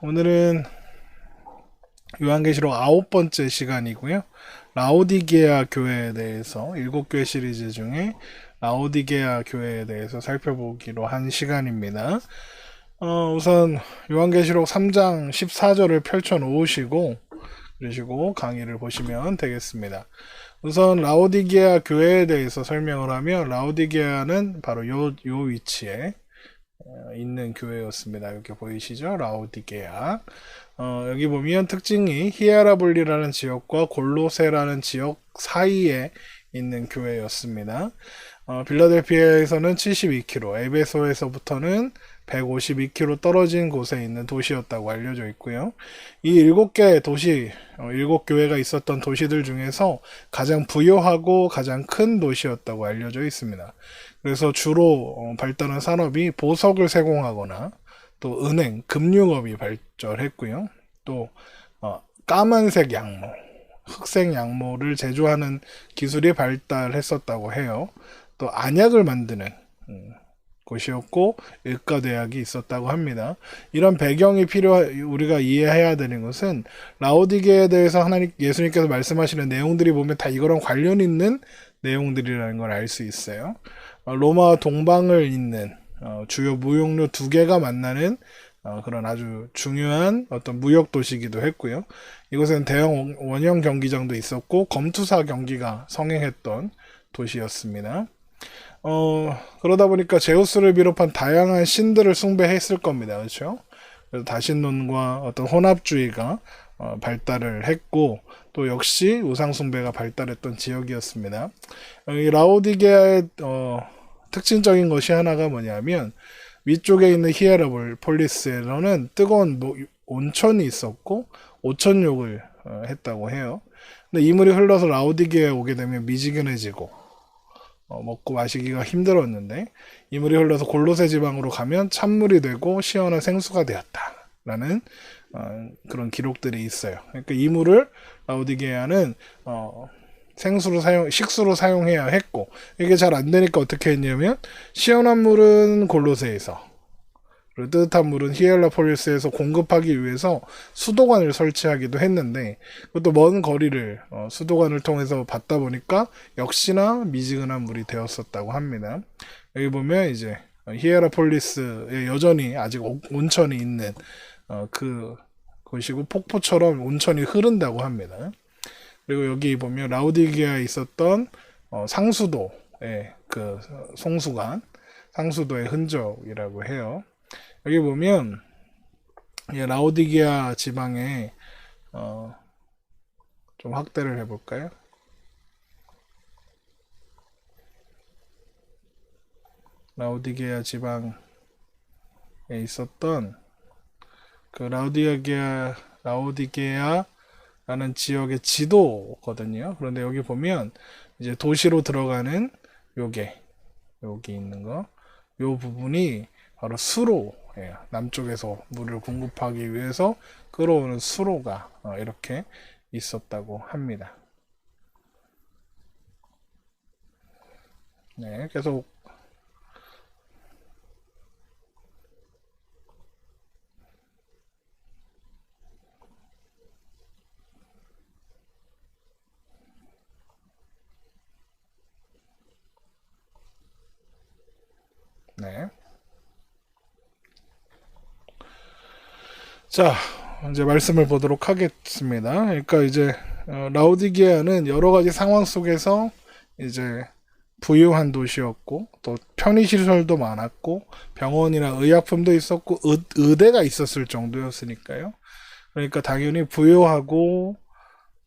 오늘은 요한계시록 9번째 시간이고요. 라오디게아 교회에 대해서 7교회 시리즈 중에 라오디게아 교회에 대해서 살펴보기로 한 시간입니다. 우선 요한계시록 3장 14절을 펼쳐 놓으시고 그러시고 강의를 보시면 되겠습니다. 우선 라오디게아 교회에 대해서 설명을 하면 라오디게아는 바로 요 위치에 있는 교회였습니다. 이렇게 보이시죠? 라오디게아. 여기 보면 특징이 히에라볼리라는 지역과 골로세라는 지역 사이에 있는 교회였습니다. 빌라델피아에서는 72km, 에베소에서부터는 152km 떨어진 곳에 있는 도시였다고 알려져 있고요. 이 7개 도시, 7교회가 있었던 도시들 중에서 가장 부유하고 가장 큰 도시였다고 알려져 있습니다. 그래서 주로 발달한 산업이 보석을 세공하거나 또 은행, 금융업이 발전했고요. 또 까만색 양모, 흑색 양모를 제조하는 기술이 발달했었다고 해요. 또 안약을 만드는 곳이었고 의과대학이 있었다고 합니다. 이런 배경이 우리가 이해해야 되는 것은 라오디게에 대해서 예수님께서 말씀하시는 내용들이 보면 다 이거랑 관련 있는 내용들이라는 걸 알 수 있어요. 로마 동방을 잇는 주요 무역로 2개가 만나는 그런 아주 중요한 어떤 무역 도시이기도 했고요. 이곳에는 대형 원형 경기장도 있었고 검투사 경기가 성행했던 도시였습니다. 그러다 보니까 제우스를 비롯한 다양한 신들을 숭배했을 겁니다. 그렇죠? 그래서 다신론과 어떤 혼합주의가 발달을 했고 또 역시 우상숭배가 발달했던 지역이었습니다. 이 라오디게아의 특징적인 것이 하나가 뭐냐면 위쪽에 있는 히에라폴리스에서는 뜨거운 온천이 있었고 오천욕을 했다고 해요. 근데 이 물이 흘러서 라오디게아에 오게 되면 미지근해지고 먹고 마시기가 힘들었는데 이 물이 흘러서 골로새 지방으로 가면 찬물이 되고 시원한 생수가 되었다라는 그런 기록들이 있어요. 그러니까 이 물을 라오디게아는 식수로 사용해야 했고 이게 잘 안 되니까 어떻게 했냐면 시원한 물은 골로새에서 그리고 뜨뜻한 물은 히엘라폴리스에서 공급하기 위해서 수도관을 설치하기도 했는데 그것도 먼 거리를 수도관을 통해서 받다 보니까 역시나 미지근한 물이 되었었다고 합니다. 여기 보면 이제 히에라폴리스에 여전히 아직 온천이 있는 그 곳이고 폭포처럼 온천이 흐른다고 합니다. 그리고 여기 보면 라오디게아에 있었던 상수도의 그 송수관, 상수도의 흔적이라고 해요. 여기 보면 라오디게아 지방에 좀 확대를 해볼까요? 라오디게아 지방에 있었던 그 라오디게아라는 지역의 지도거든요. 그런데 여기 보면 이제 도시로 들어가는 여기 있는 거, 요 부분이 바로 수로예요. 남쪽에서 물을 공급하기 위해서 끌어오는 수로가 이렇게 있었다고 합니다. 네, 계속 네. 자, 이제 말씀을 보도록 하겠습니다. 그러니까 이제 라오디게아는 여러 가지 상황 속에서 이제 부유한 도시였고 또 편의시설도 많았고 병원이나 의약품도 있었고 의대가 있었을 정도였으니까요. 그러니까 당연히 부유하고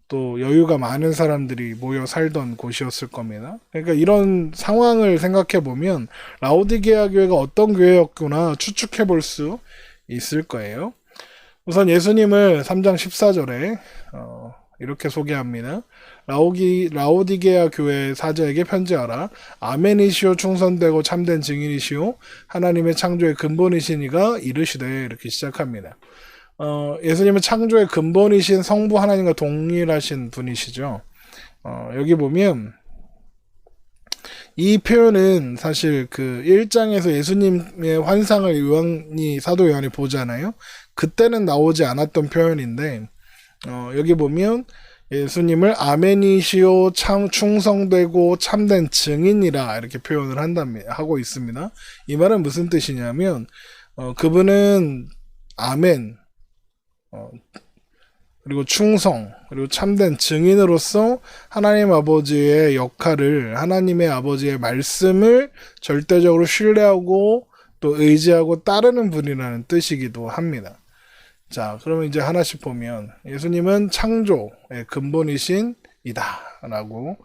또 여유가 많은 사람들이 모여 살던 곳이었을 겁니다. 그러니까 이런 상황을 생각해 보면 라오디게아 교회가 어떤 교회였구나 추측해 볼 수 있을 거예요. 우선 예수님을 3장 14절에 이렇게 소개합니다. 라오디게아 교회 사자에게 편지하라. 아멘이시오 충성되고 참된 증인이시오 하나님의 창조의 근본이시니가 이르시되 이렇게 시작합니다. 예수님은 창조의 근본이신 성부 하나님과 동일하신 분이시죠. 여기 보면 이 표현은 사실 그 1장에서 예수님의 환상을 사도 요한이 보잖아요. 그때는 나오지 않았던 표현인데, 여기 보면 예수님을 아멘이시오 참 충성되고 참된 증인이라 이렇게 표현을 하고 있습니다. 이 말은 무슨 뜻이냐면, 그분은 아멘, 그리고 충성, 그리고 참된 증인으로서 하나님 아버지의 역할을, 하나님의 아버지의 말씀을 절대적으로 신뢰하고 또 의지하고 따르는 분이라는 뜻이기도 합니다. 자, 그러면 이제 하나씩 보면 예수님은 창조의 근본이신 이다 라고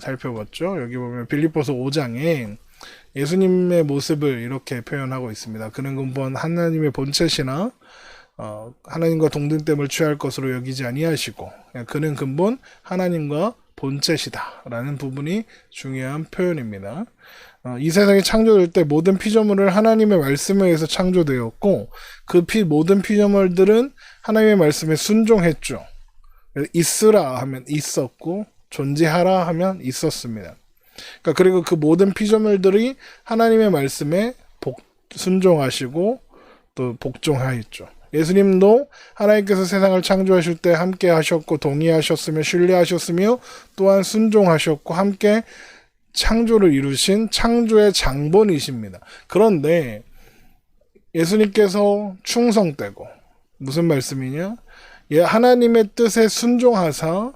살펴봤죠. 여기 보면 빌립보서 5장에 예수님의 모습을 이렇게 표현하고 있습니다. 그는 근본 하나님의 본체시나 하나님과 동등됨을 취할 것으로 여기지 아니하시고 그는 근본 하나님과 본체시다 라는 부분이 중요한 표현입니다. 이 세상이 창조될 때 모든 피조물을 하나님의 말씀에 의해서 창조되었고 그 모든 피조물들은 하나님의 말씀에 순종했죠. 있으라 하면 있었고 존재하라 하면 있었습니다. 그리고 그 모든 피조물들이 하나님의 말씀에 순종하시고 또 복종하였죠. 예수님도 하나님께서 세상을 창조하실 때 함께 하셨고 동의하셨으며 신뢰하셨으며 또한 순종하셨고 함께 창조를 이루신 창조의 장본이십니다. 그런데 예수님께서 충성되고 무슨 말씀이냐? 하나님의 뜻에 순종하사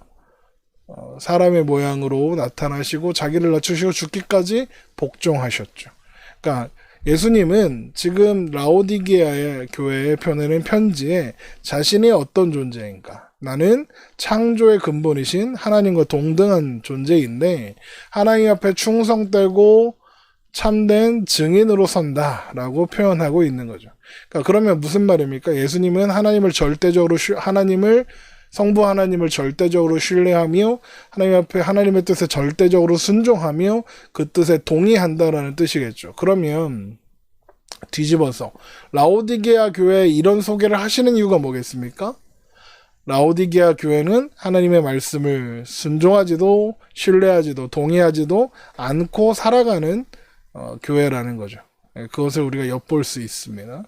사람의 모양으로 나타나시고 자기를 낮추시고 죽기까지 복종하셨죠. 그러니까 예수님은 지금 라오디게아의 교회에 보내는 편지에 자신이 어떤 존재인가? 나는 창조의 근본이신 하나님과 동등한 존재인데 하나님 앞에 충성되고 참된 증인으로 선다라고 표현하고 있는 거죠. 그러니까 그러면 무슨 말입니까? 예수님은 성부 하나님을 절대적으로 신뢰하며 하나님 앞에 하나님의 뜻에 절대적으로 순종하며 그 뜻에 동의한다라는 뜻이겠죠. 그러면 뒤집어서 라오디게아 교회에 이런 소개를 하시는 이유가 뭐겠습니까? 라오디게아 교회는 하나님의 말씀을 순종하지도 신뢰하지도 동의하지도 않고 살아가는 교회라는 거죠. 그것을 우리가 엿볼 수 있습니다.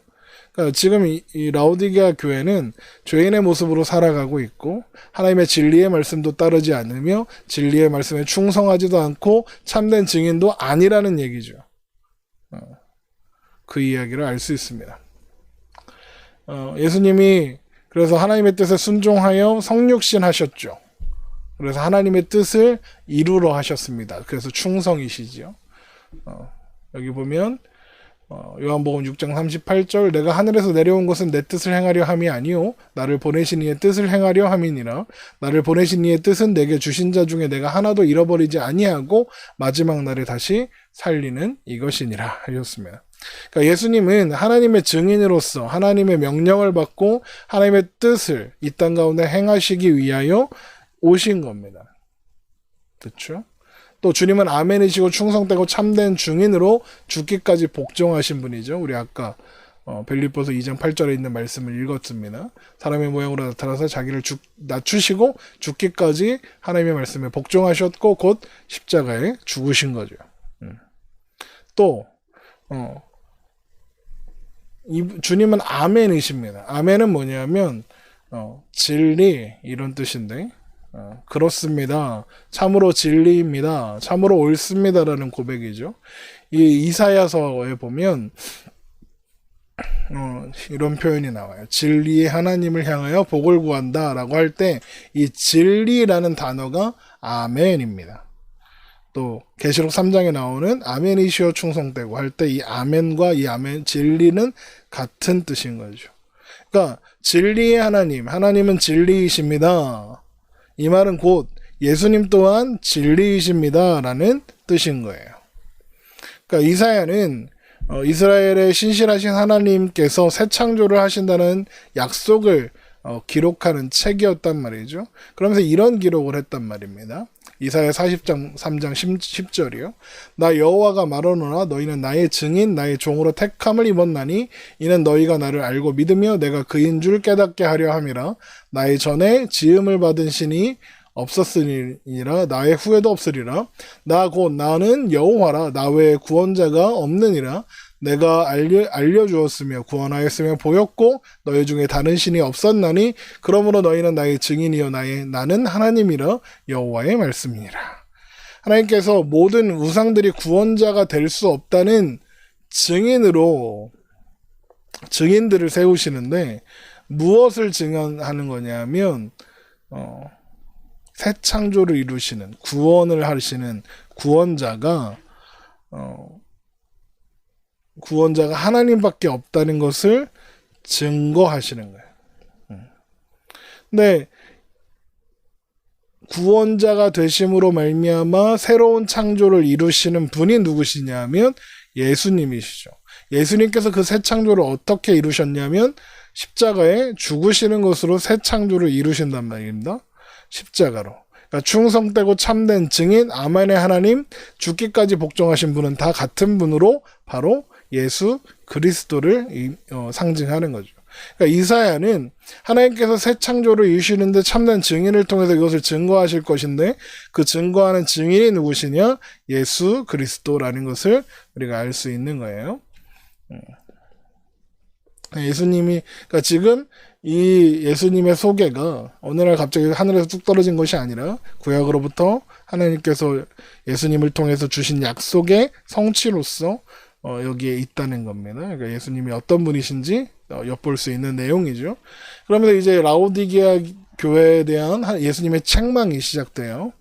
그러니까 지금 이 라오디게아 교회는 죄인의 모습으로 살아가고 있고 하나님의 진리의 말씀도 따르지 않으며 진리의 말씀에 충성하지도 않고 참된 증인도 아니라는 얘기죠. 그 이야기를 알 수 있습니다. 예수님이 그래서 하나님의 뜻에 순종하여 성육신 하셨죠. 그래서 하나님의 뜻을 이루러 하셨습니다. 그래서 충성이시지요. 여기 보면 요한복음 6장 38절 내가 하늘에서 내려온 것은 내 뜻을 행하려 함이 아니요 나를 보내신 이의 뜻을 행하려 함이니라. 나를 보내신 이의 뜻은 내게 주신 자 중에 내가 하나도 잃어버리지 아니하고 마지막 날에 다시 살리는 이것이니라 하셨습니다. 그러니까 예수님은 하나님의 증인으로서 하나님의 명령을 받고 하나님의 뜻을 이 땅 가운데 행하시기 위하여 오신 겁니다. 그렇죠? 또 주님은 아멘이시고 충성되고 참된 증인으로 죽기까지 복종하신 분이죠. 우리 아까 빌립보서 2장 8절에 있는 말씀을 읽었습니다. 사람의 모양으로 나타나서 자기를 낮추시고 죽기까지 하나님의 말씀에 복종하셨고 곧 십자가에 죽으신 거죠. 또 주님은 아멘이십니다. 아멘은 뭐냐면 진리 이런 뜻인데 그렇습니다. 참으로 진리입니다. 참으로 옳습니다라는 고백이죠. 이 이사야서에 보면 이런 표현이 나와요. 진리의 하나님을 향하여 복을 구한다 라고 할 때 이 진리라는 단어가 아멘입니다. 또 계시록 3장에 나오는 아멘이시여 충성되고 할 때 이 아멘과 이 아멘 진리는 같은 뜻인 거죠. 그러니까 진리의 하나님은 진리이십니다. 이 말은 곧 예수님 또한 진리이십니다 라는 뜻인 거예요. 그러니까 이사야는 이스라엘의 신실하신 하나님께서 새 창조를 하신다는 약속을 기록하는 책이었단 말이죠. 그러면서 이런 기록을 했단 말입니다. 이사야 40장 3장 10절이요. 나 여호와가 말하노라 너희는 나의 증인 나의 종으로 택함을 입었나니 이는 너희가 나를 알고 믿으며 내가 그인 줄 깨닫게 하려 함이라. 나의 전에 지음을 받은 신이 없었으니라. 나의 후에도 없으리라. 나 곧 나는 여호와라. 나 외에 구원자가 없느니라. 내가 알려주었으며 구원하였으며 보였고 너희 중에 다른 신이 없었나니 그러므로 너희는 나의 증인이요 나는 하나님이라. 여호와의 말씀이니라. 하나님께서 모든 우상들이 구원자가 될 수 없다는 증인들을 세우시는데 무엇을 증언하는 거냐면 새 창조를 이루시는 구원을 하시는 구원자가 하나님밖에 없다는 것을 증거하시는 거예요. 근데 구원자가 되심으로 말미암아 새로운 창조를 이루시는 분이 누구시냐면 예수님이시죠. 예수님께서 그 새 창조를 어떻게 이루셨냐면 십자가에 죽으시는 것으로 새 창조를 이루신단 말입니다. 십자가로. 그러니까 충성되고 참된 증인 아멘의 하나님, 죽기까지 복종하신 분은 다 같은 분으로 바로 예수 그리스도를 상징하는 거죠. 그러니까 이사야는 하나님께서 새 창조를 이루시는데 참된 증인을 통해서 이것을 증거하실 것인데 그 증거하는 증인이 누구시냐? 예수 그리스도라는 것을 우리가 알 수 있는 거예요. 예수님이, 그러니까 지금 이 예수님의 소개가 어느 날 갑자기 하늘에서 뚝 떨어진 것이 아니라 구약으로부터 하나님께서 예수님을 통해서 주신 약속의 성취로서 여기에 있다는 겁니다. 그러니까 예수님이 어떤 분이신지 엿볼 수 있는 내용이죠. 그러면서 이제 라오디게아 교회에 대한 예수님의 책망이 시작돼요.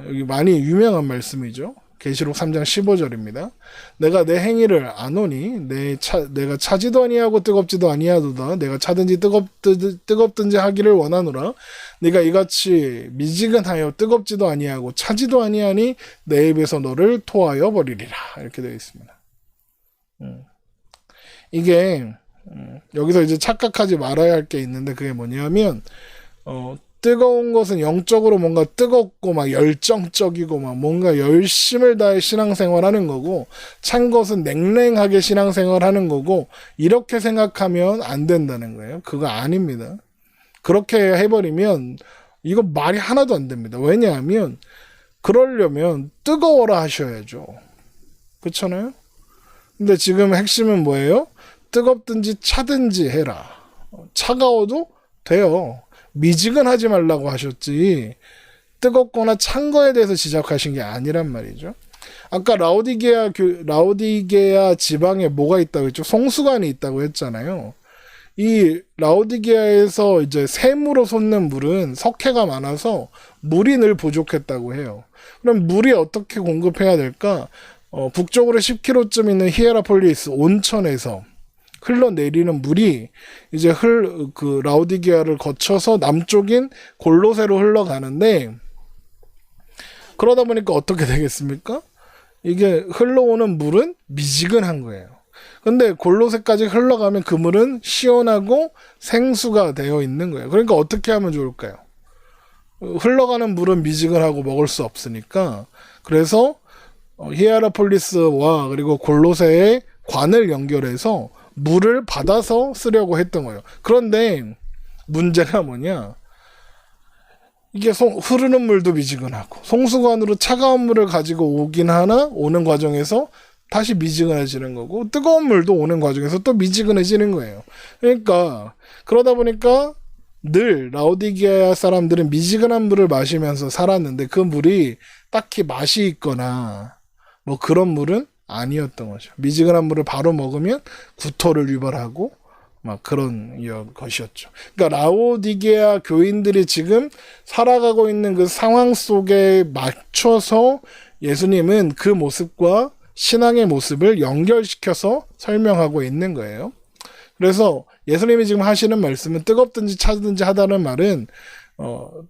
여기 많이 유명한 말씀이죠. 계시록 3장 15절입니다. 내가 내 행위를 아노니 내가 차지도 아니하고 뜨겁지도 아니하도다. 내가 차든지 뜨겁든지 하기를 원하노라. 네가 이같이 미지근하여 뜨겁지도 아니하고 차지도 아니하니 내 입에서 너를 토하여 버리리라. 이렇게 되어 있습니다. 이게 여기서 이제 착각하지 말아야 할 게 있는데 그게 뭐냐면 뜨거운 것은 영적으로 뭔가 뜨겁고 막 열정적이고 막 뭔가 열심을 다해 신앙생활하는 거고 찬 것은 냉랭하게 신앙생활하는 거고 이렇게 생각하면 안 된다는 거예요. 그거 아닙니다. 그렇게 해버리면 이거 말이 하나도 안 됩니다. 왜냐하면 그러려면 뜨거워라 하셔야죠. 그렇잖아요? 근데 지금 핵심은 뭐예요? 뜨겁든지 차든지 해라. 차가워도 돼요. 미지근하지 말라고 하셨지 뜨겁거나 찬 거에 대해서 지적하신 게 아니란 말이죠. 아까 라오디게아 지방에 뭐가 있다고 했죠? 송수관이 있다고 했잖아요. 이 라오디게아에서 이제 샘으로 솟는 물은 석회가 많아서 물이 늘 부족했다고 해요. 그럼 물이 어떻게 공급해야 될까? 북쪽으로 10km쯤 있는 히에라폴리스 온천에서 흘러내리는 물이 이제 라오디게아를 거쳐서 남쪽인 골로새로 흘러가는데 그러다 보니까 어떻게 되겠습니까? 이게 흘러오는 물은 미지근한 거예요. 근데 골로새까지 흘러가면 그 물은 시원하고 생수가 되어 있는 거예요. 그러니까 어떻게 하면 좋을까요? 흘러가는 물은 미지근하고 먹을 수 없으니까 그래서 히에라폴리스와 그리고 골로새의 관을 연결해서 물을 받아서 쓰려고 했던 거예요. 그런데 문제가 뭐냐? 이게 흐르는 물도 미지근하고 송수관으로 차가운 물을 가지고 오긴 하나 오는 과정에서 다시 미지근해지는 거고 뜨거운 물도 오는 과정에서 또 미지근해지는 거예요. 그러니까 그러다 보니까 늘 라오디게아 사람들은 미지근한 물을 마시면서 살았는데 그 물이 딱히 맛이 있거나 뭐 그런 물은 아니었던 거죠. 미지근한 물을 바로 먹으면 구토를 유발하고 막 그런 것이었죠. 그러니까 라오디게아 교인들이 지금 살아가고 있는 그 상황 속에 맞춰서 예수님은 그 모습과 신앙의 모습을 연결시켜서 설명하고 있는 거예요. 그래서 예수님이 지금 하시는 말씀은 뜨겁든지 차든지 하다는 말은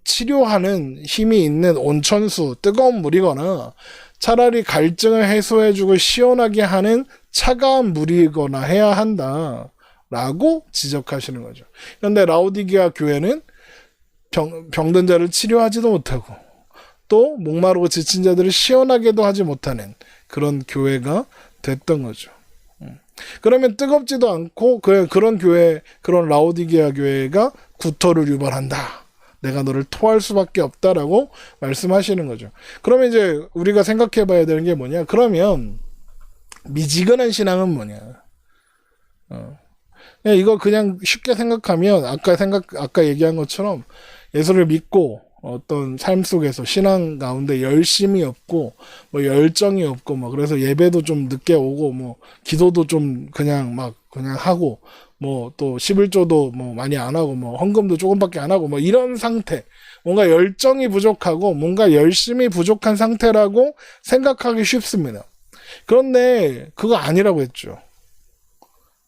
치료하는 힘이 있는 온천수, 뜨거운 물이거나 차라리 갈증을 해소해주고 시원하게 하는 차가운 물이거나 해야 한다라고 지적하시는 거죠. 그런데 라오디게아 교회는 병든 자를 치료하지도 못하고 또 목마르고 지친 자들을 시원하게도 하지 못하는 그런 교회가 됐던 거죠. 그러면 뜨겁지도 않고 그런 라오디게아 교회가 구토를 유발한다. 내가 너를 토할 수밖에 없다라고 말씀하시는 거죠. 그러면 이제 우리가 생각해 봐야 되는 게 뭐냐? 그러면 미지근한 신앙은 뭐냐? 이거 그냥 쉽게 생각하면 아까 얘기한 것처럼 예수를 믿고 어떤 삶 속에서 신앙 가운데 열심이 없고 뭐 열정이 없고 뭐 그래서 예배도 좀 늦게 오고 뭐 기도도 좀 그냥 하고 뭐 또 11조도 뭐 많이 안 하고 뭐 헌금도 조금밖에 안 하고 뭐 이런 상태, 뭔가 열정이 부족하고 뭔가 열심이 부족한 상태라고 생각하기 쉽습니다. 그런데 그거 아니라고 했죠.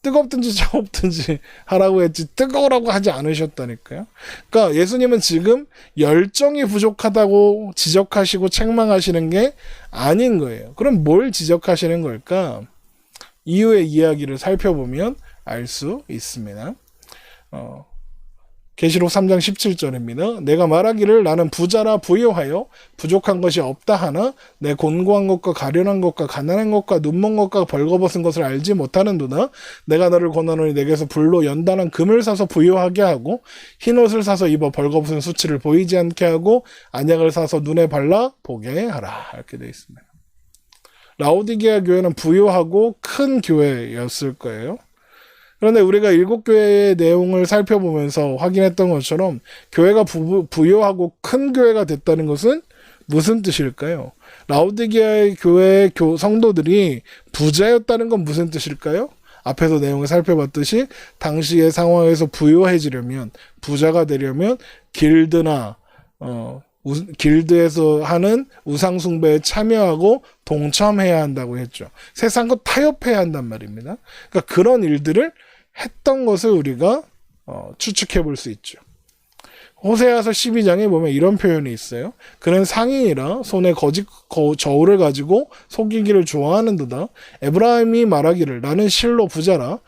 뜨겁든지 차갑든지 하라고 했지 뜨거우라고 하지 않으셨다니까요. 그러니까 예수님은 지금 열정이 부족하다고 지적하시고 책망하시는 게 아닌 거예요. 그럼 뭘 지적하시는 걸까? 이후의 이야기를 살펴보면 알 수 있습니다. 계시록 3장 17절입니다. 내가 말하기를 나는 부자라 부유하여 부족한 것이 없다 하나 내 곤고한 것과 가련한 것과 가난한 것과 눈먼 것과 벌거벗은 것을 알지 못하는도다. 내가 너를 권하노니 내게서 불로 연단한 금을 사서 부유하게 하고 흰옷을 사서 입어 벌거벗은 수치를 보이지 않게 하고 안약을 사서 눈에 발라 보게 하라. 이렇게 되어 있습니다. 라오디게아 교회는 부유하고 큰 교회였을 거예요. 그런데 우리가 일곱 교회의 내용을 살펴보면서 확인했던 것처럼 교회가 부유하고 큰 교회가 됐다는 것은 무슨 뜻일까요? 라오디게아의 교회 성도들이 부자였다는 건 무슨 뜻일까요? 앞에서 내용을 살펴봤듯이 당시의 상황에서 부유해지려면, 부자가 되려면 길드나 길드에서 하는 우상숭배에 참여하고 동참해야 한다고 했죠. 세상과 타협해야 한단 말입니다. 그러니까 그런 일들을 했던 것을 우리가 추측해 볼 수 있죠. 호세아서 12장에 보면 이런 표현이 있어요. 그는 상인이라 손에 저울을 가지고 속이기를 좋아하는도다. 에브라임이 말하기를 나는 실로 부자라.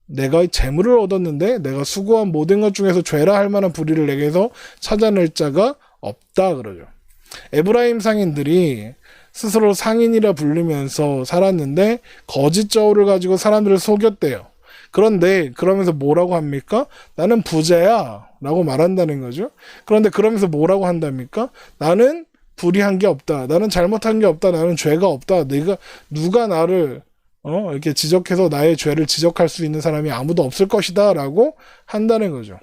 내가 재물을 얻었는데 내가 수고한 모든 것 중에서 죄라 할 만한 불의를 내게서 찾아낼 자가 없다 그러죠. 에브라임 상인들이 스스로 상인이라 불리면서 살았는데 거짓 저울을 가지고 사람들을 속였대요. 그런데 그러면서 뭐라고 합니까? 나는 부자야 라고 말한다는 거죠. 그런데 그러면서 뭐라고 한답니까? 나는 불의한 게 없다. 나는 잘못한 게 없다. 나는 죄가 없다. 누가 나를 이렇게 지적해서 나의 죄를 지적할 수 있는 사람이 아무도 없을 것이다 라고 한다는 거죠.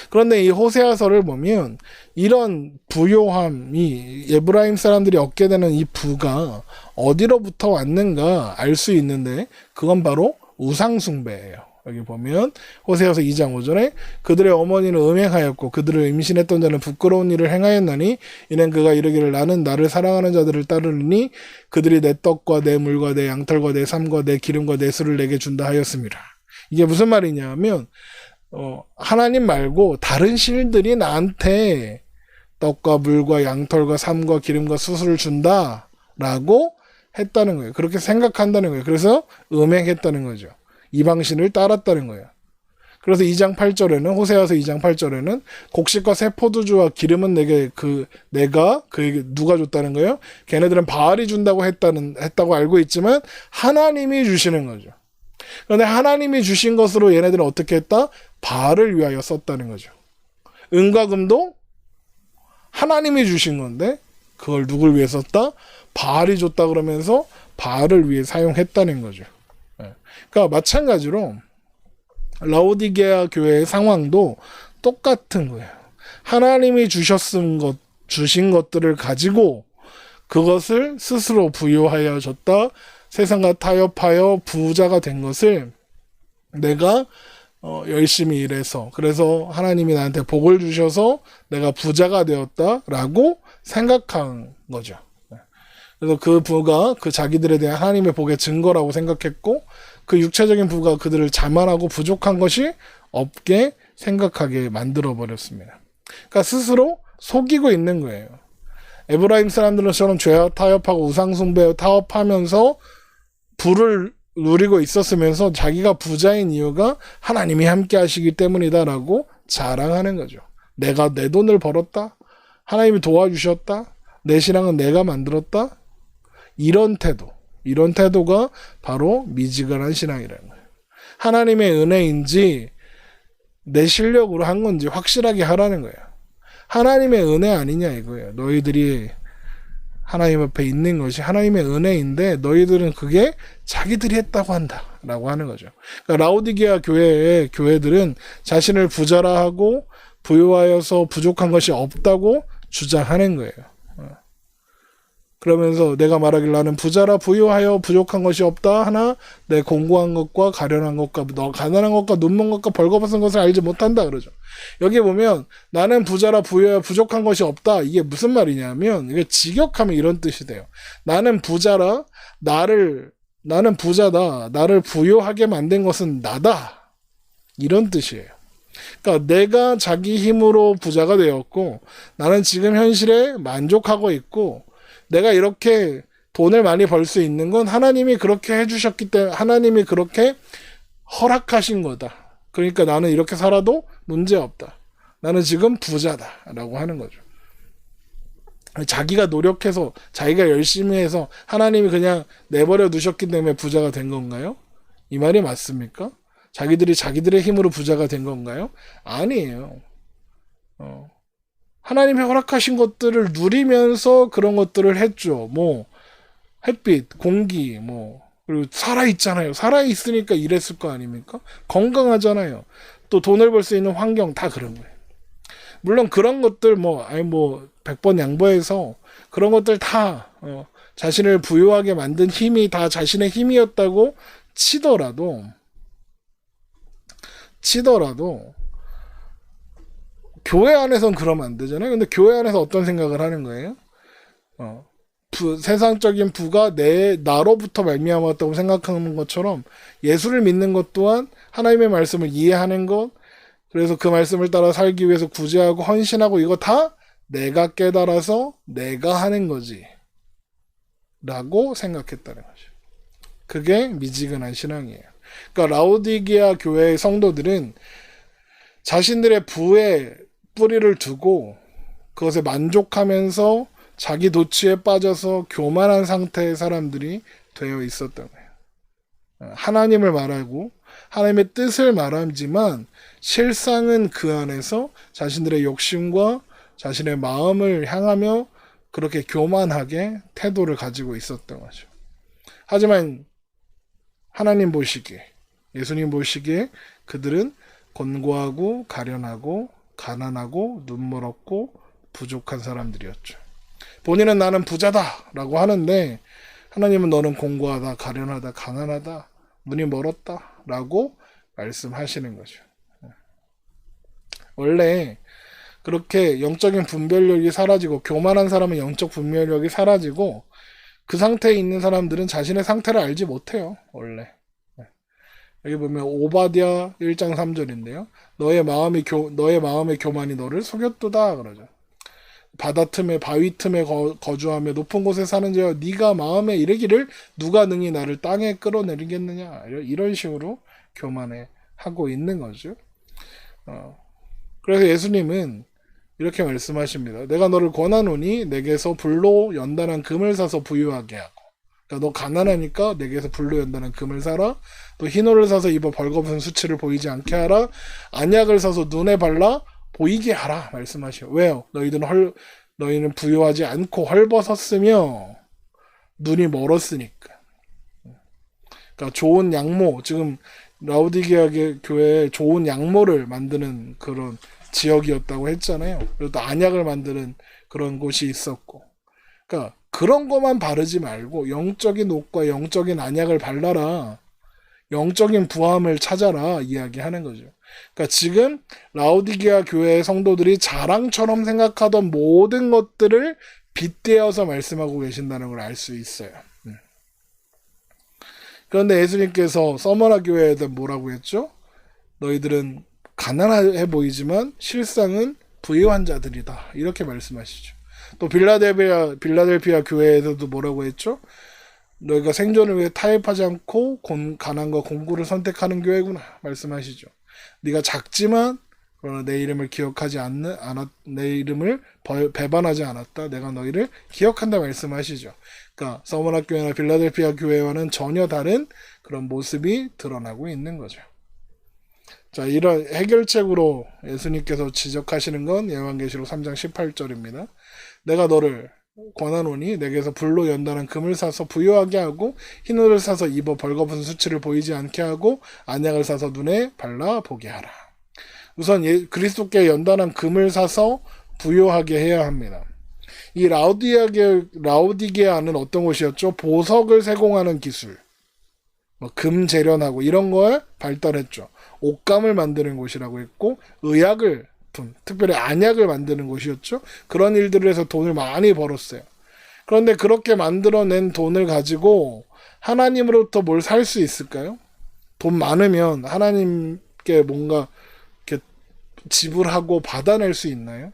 그런데 이 호세아서를 보면 이런 부요함이 에브라임 사람들이 얻게 되는 이 부가 어디로부터 왔는가 알 수 있는데 그건 바로 우상숭배예요. 여기 보면 호세아서 2장 5절에 그들의 어머니는 음행하였고 그들을 임신했던 자는 부끄러운 일을 행하였나니 이는 그가 이르기를 나는 나를 사랑하는 자들을 따르니 그들이 내 떡과 내 물과 내 양털과 내 삶과 내 기름과 내 술을 내게 준다 하였습니다. 이게 무슨 말이냐 하면 하나님 말고 다른 신들이 나한테 떡과 물과 양털과 삶과 기름과 수술을 준다라고 했다는 거예요. 그렇게 생각한다는 거예요. 그래서 음행했다는 거죠. 이방신을 따랐다는 거예요. 그래서 2장 8절에는 호세아서 2장 8절에는 곡식과 새 포도주와 기름은 내가 누가 줬다는 거예요? 걔네들은 바알이 준다고 했다고 알고 있지만 하나님이 주시는 거죠. 그런데 하나님이 주신 것으로 얘네들은 어떻게 했다? 바알을 위하여 썼다는 거죠. 은과 금도 하나님이 주신 건데 그걸 누굴 위해 썼다? 바알이 줬다 그러면서 바알을 위해 사용했다는 거죠. 그러니까 마찬가지로 라오디게아 교회의 상황도 똑같은 거예요. 하나님이 주신 것들을 가지고 그것을 스스로 부유하여 줬다. 세상과 타협하여 부자가 된 것을 내가 열심히 일해서 그래서 하나님이 나한테 복을 주셔서 내가 부자가 되었다라고 생각한 거죠. 그래서 그 부가 그 자기들에 대한 하나님의 복의 증거라고 생각했고 그 육체적인 부가 그들을 자만하고 부족한 것이 없게 생각하게 만들어버렸습니다. 그러니까 스스로 속이고 있는 거예요. 에브라임 사람들처럼 죄와 타협하고 우상숭배와 타협하면서 부를 누리고 있었으면서 자기가 부자인 이유가 하나님이 함께 하시기 때문이다라고 자랑하는 거죠. 내가 내 돈을 벌었다. 하나님이 도와주셨다. 내 신앙은 내가 만들었다. 이런 태도가 바로 미지근한 신앙이라는 거예요. 하나님의 은혜인지 내 실력으로 한 건지 확실하게 하라는 거예요. 하나님의 은혜 아니냐 이거예요. 너희들이 하나님 앞에 있는 것이 하나님의 은혜인데 너희들은 그게 자기들이 했다고 한다 라고 하는 거죠. 그러니까 라오디게아 교회의 교회들은 자신을 부자라 하고 부유하여서 부족한 것이 없다고 주장하는 거예요. 그러면서 내가 말하길 나는 부자라 부유하여 부족한 것이 없다 하나 내 공고한 것과 가련한 것과 너 가난한 것과 눈먼 것과 벌거벗은 것을 알지 못한다 그러죠. 여기 보면 나는 부자라 부유하여 부족한 것이 없다 이게 무슨 말이냐면 이게 직역하면 이런 뜻이 돼요. 나는 부자라 나는 부자다 나를 부유하게 만든 것은 나다 이런 뜻이에요. 그러니까 내가 자기 힘으로 부자가 되었고 나는 지금 현실에 만족하고 있고 내가 이렇게 돈을 많이 벌 수 있는 건 하나님이 그렇게 해주셨기 때문에 하나님이 그렇게 허락하신 거다. 그러니까 나는 이렇게 살아도 문제없다. 나는 지금 부자다 라고 하는 거죠. 자기가 노력해서 자기가 열심히 해서 하나님이 그냥 내버려 두셨기 때문에 부자가 된 건가요? 이 말이 맞습니까? 자기들의 힘으로 부자가 된 건가요? 아니에요. 하나님이 허락하신 것들을 누리면서 그런 것들을 했죠. 뭐 햇빛, 공기, 그리고 살아있잖아요. 살아있으니까 일했을 거 아닙니까? 건강하잖아요. 또 돈을 벌 수 있는 환경 다 그런 거예요. 물론 그런 것들 100번 양보해서 그런 것들 다 자신을 부유하게 만든 힘이 다 자신의 힘이었다고 치더라도 교회 안에서는 그러면 안 되잖아요. 근데 교회 안에서 어떤 생각을 하는 거예요? 세상적인 부가 나로부터 말미암았다고 생각하는 것처럼 예수를 믿는 것 또한 하나님의 말씀을 이해하는 것, 그래서 그 말씀을 따라 살기 위해서 구제하고 헌신하고 이거 다 내가 깨달아서 내가 하는 거지 라고 생각했다는 거죠. 그게 미지근한 신앙이에요. 그러니까 라오디게아 교회의 성도들은 자신들의 부에 뿌리를 두고 그것에 만족하면서 자기 도취에 빠져서 교만한 상태의 사람들이 되어 있었던 거예요. 하나님을 말하고 하나님의 뜻을 말하지만 실상은 그 안에서 자신들의 욕심과 자신의 마음을 향하며 그렇게 교만하게 태도를 가지고 있었던 거죠. 하지만 하나님 보시기에 예수님 보시기에 그들은 곤고하고 가련하고 가난하고 눈멀었고 부족한 사람들이었죠. 본인은 나는 부자다 라고 하는데 하나님은 너는 곤고하다 가련하다 가난하다 눈이 멀었다 라고 말씀하시는 거죠. 원래 그렇게 영적인 분별력이 사라지고 교만한 사람은 영적 분별력이 사라지고 그 상태에 있는 사람들은 자신의 상태를 알지 못해요. 원래 여기 보면 오바댜 1장 3절인데요. 너의 마음의 교만이 너를 속였도다 그러죠. 바다 틈에 바위 틈에 거주하며 높은 곳에 사는 자여 네가 마음에 이르기를 누가 능히 나를 땅에 끌어내리겠느냐 이런 식으로 교만해 하고 있는 거죠. 그래서 예수님은 이렇게 말씀하십니다. 내가 너를 권하노니 내게서 불로 연단한 금을 사서 부유하게 하고 그러니까 너 가난하니까 내게서 불로 연단한 금을 사라. 또 흰옷을 사서 입어 벌거벗은 수치를 보이지 않게 하라. 안약을 사서 눈에 발라 보이게 하라 말씀하시오. 왜요? 너희는 부유하지 않고 헐벗었으며 눈이 멀었으니까. 그러니까 좋은 양모, 지금 라오디게아 교회에 좋은 양모를 만드는 그런 지역이었다고 했잖아요. 그리고 또 안약을 만드는 그런 곳이 있었고. 그러니까 그런 것만 바르지 말고 영적인 옷과 영적인 안약을 발라라. 영적인 부함을 찾아라 이야기하는 거죠. 그러니까 지금 라오디게아 교회의 성도들이 자랑처럼 생각하던 모든 것들을 빗대어서 말씀하고 계신다는 걸 알 수 있어요. 그런데 예수님께서 서머나 교회에 대해 뭐라고 했죠? 너희들은 가난해 보이지만 실상은 부유한 자들이다. 이렇게 말씀하시죠. 또 빌라델피아 교회에서도 뭐라고 했죠? 너희가 생존을 위해 타협하지 않고 가난과 공고를 선택하는 교회구나 말씀하시죠. 네가 작지만 그러나 내 이름을 내 이름을 배반하지 않았다. 내가 너희를 기억한다 말씀하시죠. 그러니까 서머나 교회나 빌라델피아 교회와는 전혀 다른 그런 모습이 드러나고 있는 거죠. 자, 이런 해결책으로 예수님께서 지적하시는 건 요한계시록 3장 18절입니다. 내가 너를 권하노니 내게서 불로 연단한 금을 사서 부요하게 하고 흰 옷을 사서 입어 벌거벗은 수치를 보이지 않게 하고 안약을 사서 눈에 발라 보게 하라. 우선 그리스도께 연단한 금을 사서 부요하게 해야 합니다. 이 라오디게아는 어떤 곳이었죠? 보석을 세공하는 기술, 금 재련하고 이런 걸 발달했죠. 옷감을 만드는 곳이라고 했고, 의약을, 특별히 안약을 만드는 곳이었죠. 그런 일들을 해서 돈을 많이 벌었어요. 그런데 그렇게 만들어낸 돈을 가지고 하나님으로부터 뭘 살 수 있을까요? 돈 많으면 하나님께 뭔가 이렇게 지불하고 받아낼 수 있나요?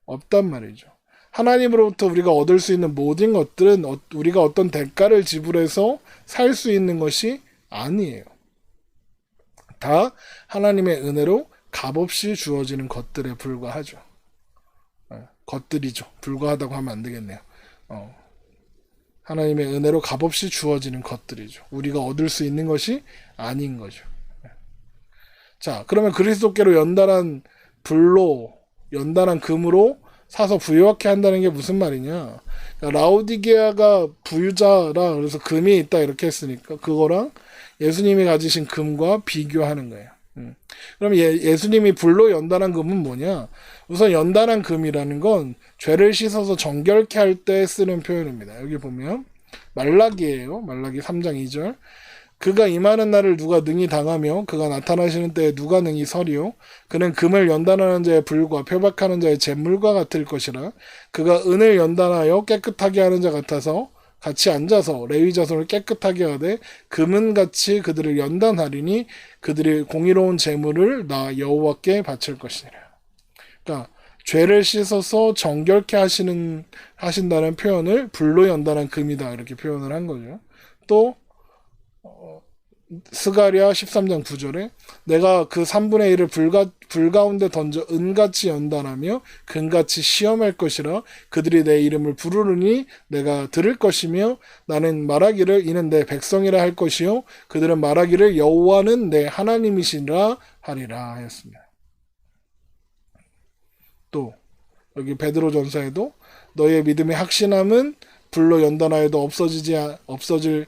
없단 말이죠. 하나님으로부터 우리가 얻을 수 있는 모든 것들은 우리가 어떤 대가를 지불해서 살 수 있는 것이 아니에요. 다 하나님의 은혜로 값없이 주어지는 것들에 불과하죠. 것들이죠. 불과하다고 하면 안 되겠네요. 하나님의 은혜로 값없이 주어지는 것들이죠. 우리가 얻을 수 있는 것이 아닌 거죠. 자, 그러면 그리스도께로 연단한 불로, 연단한 금으로 사서 부유하게 한다는 게 무슨 말이냐? 그러니까 라오디게아가 부유자라 그래서 금이 있다 이렇게 했으니까 그거랑 예수님이 가지신 금과 비교하는 거예요. 그럼 예수님이 불로 연단한 금은 뭐냐? 우선 연단한 금이라는 건 죄를 씻어서 정결케 할 때 쓰는 표현입니다. 여기 보면 말라기예요. 말라기 3장 2절. 그가 임하는 날을 누가 능히 당하며 그가 나타나시는 때에 누가 능히 서리요. 그는 금을 연단하는 자의 불과 표박하는 자의 잿물과 같을 것이라. 그가 은을 연단하여 깨끗하게 하는 자 같아서 같이 앉아서 레위 자손을 깨끗하게 하되 금은 같이 그들을 연단하리니 그들이 공의로운 제물을 나 여호와께 바칠 것이니라. 그러니까 죄를 씻어서 정결케 하신다는 표현을 불로 연단한 금이다 이렇게 표현을 한 거죠. 또 스가랴 13장 9절에 내가 그 3분의 1을 불 가운데 던져 은같이 연단하며 금같이 시험할 것이라. 그들이 내 이름을 부르르니 내가 들을 것이며 나는 말하기를 이는 내 백성이라 할 것이요 그들은 말하기를 여호와는 내 하나님이시라 하리라 하였습니다. 또 여기 베드로전서에도 너의 믿음의 확신함은 불로 연단하여도 없어질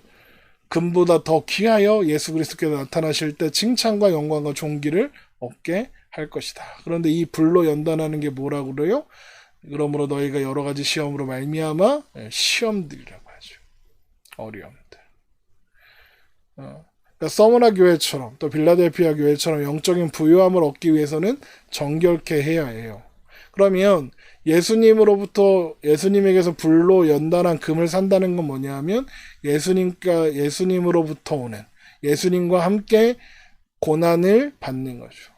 금보다 더 귀하여 예수 그리스도께서 나타나실 때 칭찬과 영광과 존귀를 얻게 할 것이다. 그런데 이 불로 연단하는 게 뭐라고 그래요? 그러므로 너희가 여러 가지 시험으로 말미암아 시험들이라고 하죠. 어려움들. 그러니까 서머나 교회처럼 또 빌라델피아 교회처럼 영적인 부유함을 얻기 위해서는 정결케 해야 해요. 그러면 예수님에게서 불로 연단한 금을 산다는 건 뭐냐면 예수님으로부터 오는 예수님과 함께 고난을 받는 거죠.